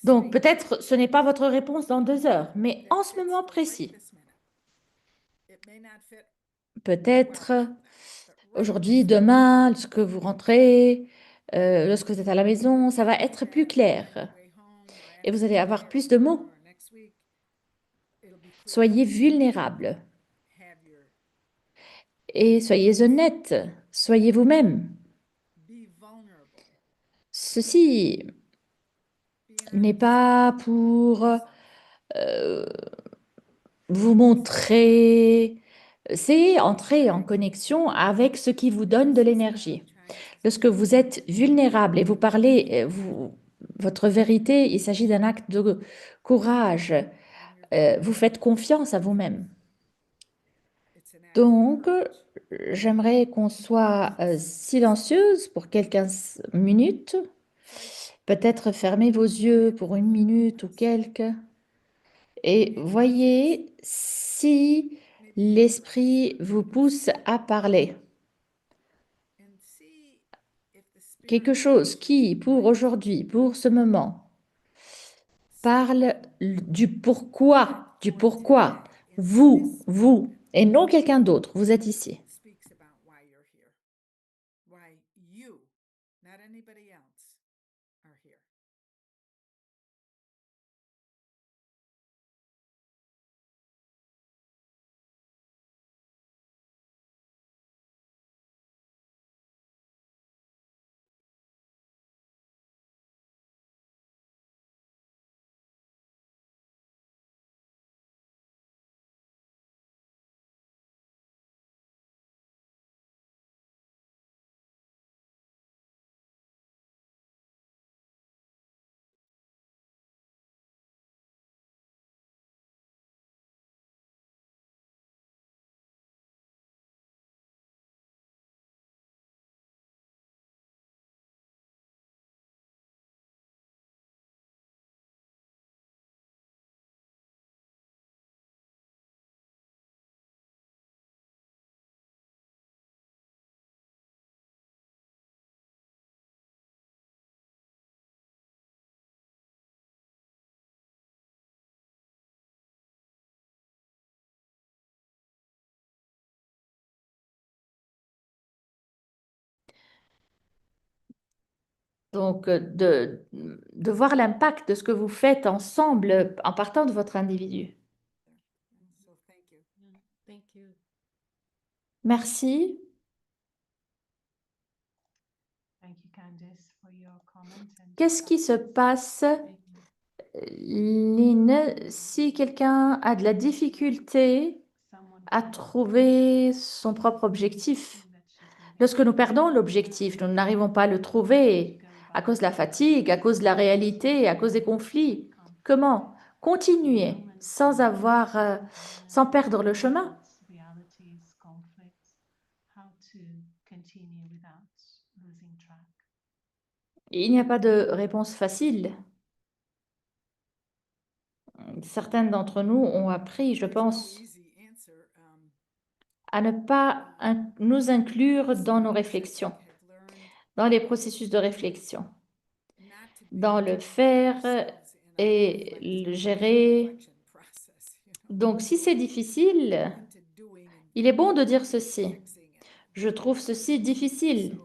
Donc peut-être ce n'est pas votre réponse dans 2 heures, mais en ce moment précis. peut-être aujourd'hui, demain, lorsque vous rentrez, lorsque vous êtes à la maison, ça va être plus clair et vous allez avoir plus de mots. Soyez vulnérables et soyez honnêtes, soyez vous-même. Ceci n'est pas pour vous montrer, c'est entrer en connexion avec ce qui vous donne de l'énergie. Lorsque vous êtes vulnérable et vous parlez, votre vérité, il s'agit d'un acte de courage. Vous faites confiance à vous-même. Donc, j'aimerais qu'on soit silencieuse pour quelques minutes. Peut-être fermez vos yeux pour une minute ou quelques. Et voyez si l'esprit vous pousse à parler. Quelque chose qui, pour aujourd'hui, pour ce moment, parle du pourquoi, vous, et non quelqu'un d'autre, vous êtes ici. Donc, de voir l'impact de ce que vous faites ensemble en partant de votre individu. Thank you. Merci. Thank you, Candice, for your comment. Qu'est-ce qui se passe, Thank you. Lynn, si quelqu'un a de la difficulté Someone à can trouver son propre objectif? feel that she can get Lorsque nous perdons l'objectif, nous n'arrivons pas à le trouver à cause de la fatigue, à cause de la réalité, à cause des conflits. Comment continuer sans perdre le chemin? realities, conflicts, how to continue without losing track. Il n'y a pas de réponse facile. Certaines d'entre nous ont appris, je pense, à ne pas nous inclure dans nos réflexions, dans les processus de réflexion, dans le faire et le gérer. Donc, si c'est difficile, il est bon de dire ceci. Je trouve ceci difficile.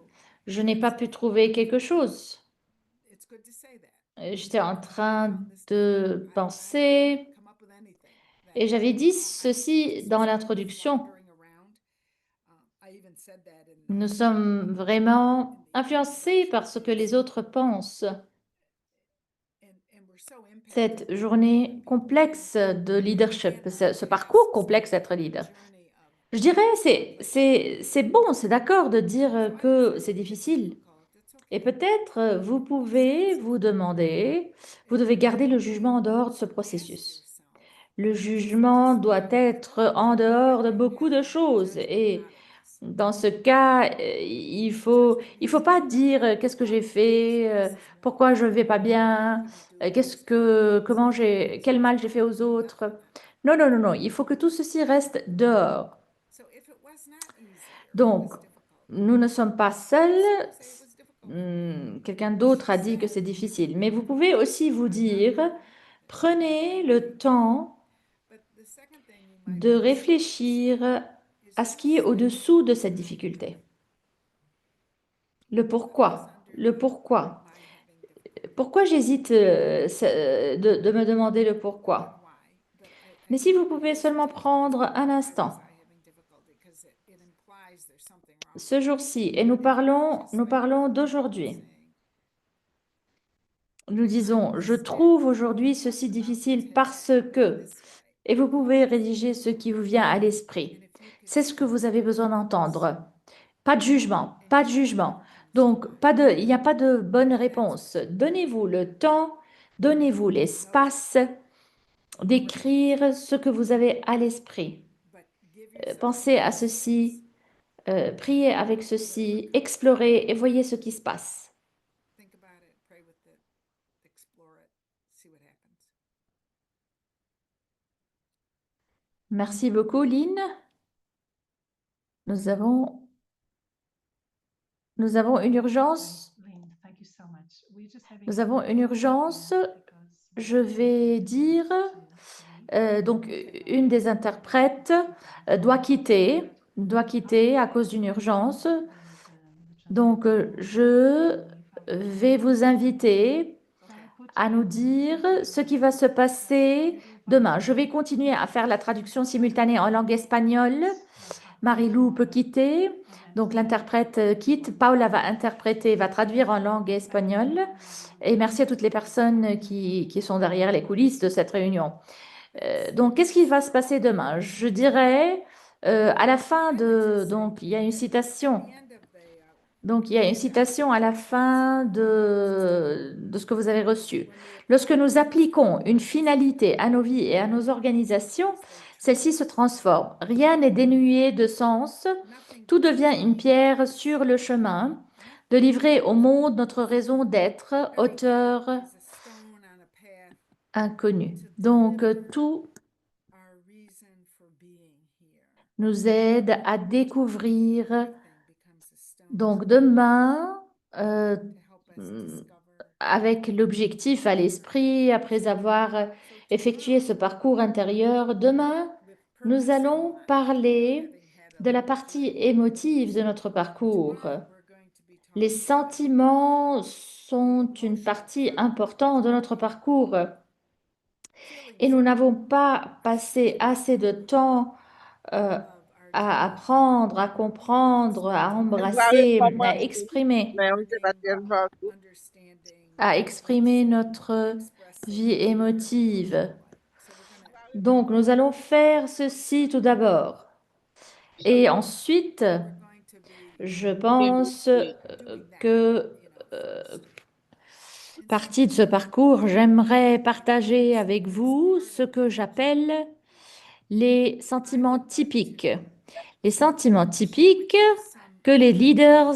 Je n'ai pas pu trouver quelque chose. J'étais en train de penser et j'avais dit ceci dans l'introduction. Nous sommes vraiment influencés par ce que les autres pensent. Cette journée complexe de leadership, ce parcours complexe d'être leader. Je dirais, c'est bon, c'est d'accord de dire que c'est difficile. Et peut-être vous pouvez vous demander, vous devez garder le jugement en dehors de ce processus. Le jugement doit être en dehors de beaucoup de choses. Et dans ce cas, il faut pas dire qu'est-ce que j'ai fait, pourquoi je ne vais pas bien, quel mal j'ai fait aux autres. Non, non, non, non. Il faut que tout ceci reste dehors. Donc, nous ne sommes pas seuls. Quelqu'un d'autre a dit que c'est difficile. Mais vous pouvez aussi vous dire, prenez le temps de réfléchir à ce qui est au-dessous de cette difficulté. Le pourquoi. Le pourquoi. Pourquoi j'hésite de me demander le pourquoi? Mais si vous pouvez seulement prendre un instant, ce jour-ci, et nous parlons d'aujourd'hui. Nous disons, je trouve aujourd'hui ceci difficile parce que, et vous pouvez rédiger ce qui vous vient à l'esprit. C'est ce que vous avez besoin d'entendre. Pas de jugement, pas de jugement. Donc, il n'y a pas de bonne réponse. Donnez-vous le temps, donnez-vous l'espace d'écrire ce que vous avez à l'esprit. Pensez à ceci, priez avec ceci, explorez et voyez ce qui se passe. Think about it, pray with it, explore it, see what happens. Merci beaucoup, Lynn. Nous avons une urgence. Lynn, thank you so much. We're just having Nous a avons une little urgence. problem because Je vais dire, donc, une des interprètes doit quitter à cause d'une urgence. Donc, je vais vous inviter à nous dire ce qui va se passer demain. Je vais continuer à faire la traduction simultanée en langue espagnole. Marie-Lou peut quitter, donc l'interprète quitte. Paula va interpréter, va traduire en langue espagnole. Et merci à toutes les personnes qui sont derrière les coulisses de cette réunion. Donc, qu'est-ce qui va se passer demain? Je dirais, à la fin de... Donc, il y a une citation. Donc, il y a une citation à la fin de ce que vous avez reçu. Lorsque nous appliquons une finalité à nos vies et à nos organisations, celle-ci se transforme. Rien n'est dénué de sens. Tout devient une pierre sur le chemin de livrer au monde notre raison d'être, auteur inconnu. Donc, tout nous aide à découvrir. Donc, demain, avec l'objectif à l'esprit, après avoir effectué ce parcours intérieur, demain, nous allons parler de la partie émotive de notre parcours. Les sentiments sont une partie importante de notre parcours et nous n'avons pas passé assez de temps à apprendre, à comprendre, à embrasser, à exprimer notre vie émotive. Donc, nous allons faire ceci tout d'abord. Et ensuite, je pense que partie de ce parcours, j'aimerais partager avec vous ce que j'appelle les sentiments typiques. Les sentiments typiques que les leaders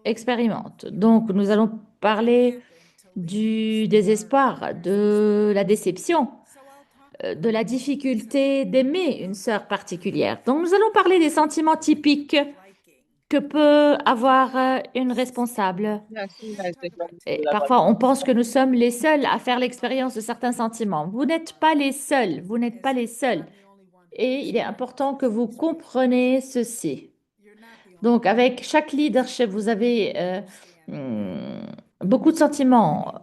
expérimentent. Donc, nous allons parler du désespoir, de la déception, de la difficulté d'aimer une sœur particulière. Donc, nous allons parler des sentiments typiques que peut avoir une responsable. Et parfois, on pense que nous sommes les seuls à faire l'expérience de certains sentiments. Vous n'êtes pas les seuls, vous n'êtes pas les seuls. Et il est important que vous compreniez ceci. Donc, avec chaque leadership, vous avez beaucoup de sentiments.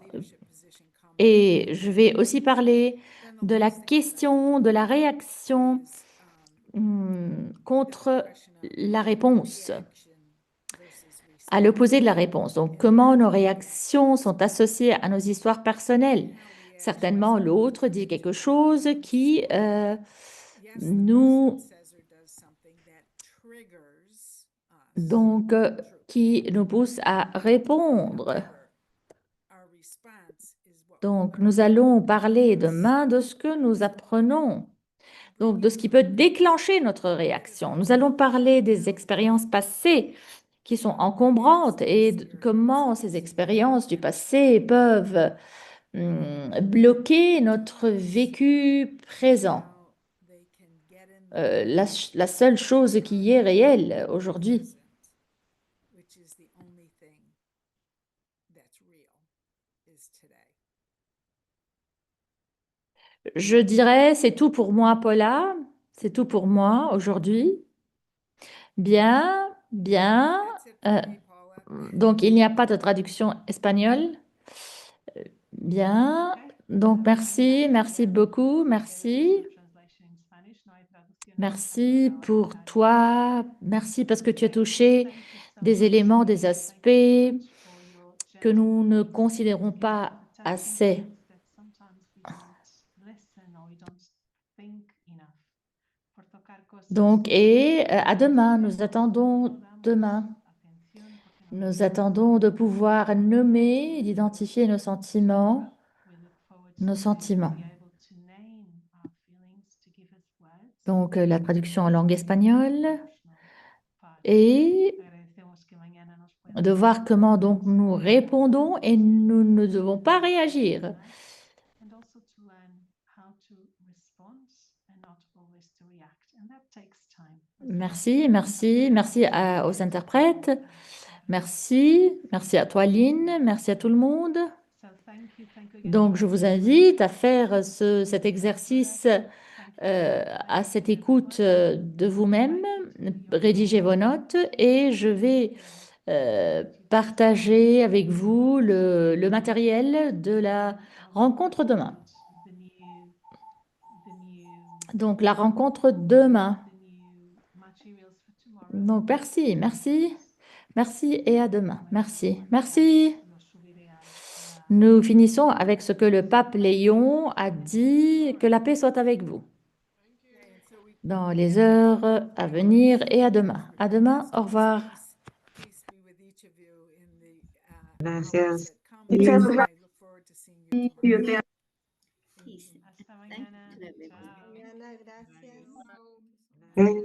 Et je vais aussi parler de la question, de la réaction contre la réponse, à l'opposé de la réponse. Donc, comment nos réactions sont associées à nos histoires personnelles. Certainement, l'autre dit quelque chose qui qui nous pousse à répondre. Donc, nous allons parler demain de ce que nous apprenons, donc de ce qui peut déclencher notre réaction. Nous allons parler des expériences passées qui sont encombrantes et de comment ces expériences du passé peuvent bloquer notre vécu présent. La seule chose qui est réelle aujourd'hui. Je dirais, c'est tout pour moi, Paula. C'est tout pour moi aujourd'hui. Bien, bien. That's it for me, Paula. Donc, il n'y a pas de traduction espagnole. Bien. Donc, merci, merci beaucoup, merci. Merci pour toi. Merci parce que tu as touché des éléments, des aspects que nous ne considérons pas assez. Donc, et à demain, nous attendons demain. Nous attendons de pouvoir nommer, d'identifier nos sentiments, nos sentiments. Donc, la traduction en langue espagnole et de voir comment donc nous répondons et nous ne devons pas réagir. Merci, merci, merci aux interprètes. Merci, merci à toi, Lynn. Merci à tout le monde. Donc, je vous invite à faire cet exercice à cette écoute de vous-même. Rédigez vos notes et je vais partager avec vous le matériel de la rencontre demain. Donc, la rencontre demain. Donc, merci, merci, merci et à demain. Merci, merci. Nous finissons avec ce que le pape Léon a dit, que la paix soit avec vous dans les heures à venir et à demain. À demain, au revoir. Peace be with each of you in the hours Gracias. that come. Muchas And I look forward to seeing you tomorrow. Mañana, gracias.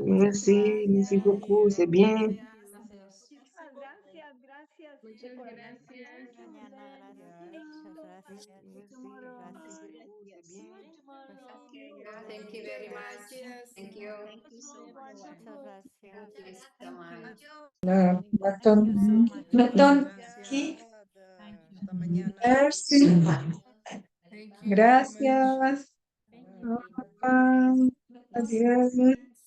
Merci, merci beaucoup, c'est bien. Muchísimas gracias, gracias. Muchas por- gracias. Mañana, gracias. Muchas gracias. Thank you very much. Thank you. Muchas gracias. Thank you so much. Thank you so much. Gracias. Hasta mañana. Merci. Thank you. Gracias. Thank you. Adiós.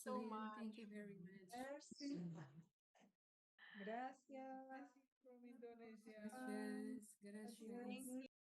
So much. Thank you very much. Gracias. From Indonesia. Gracias. Gracias.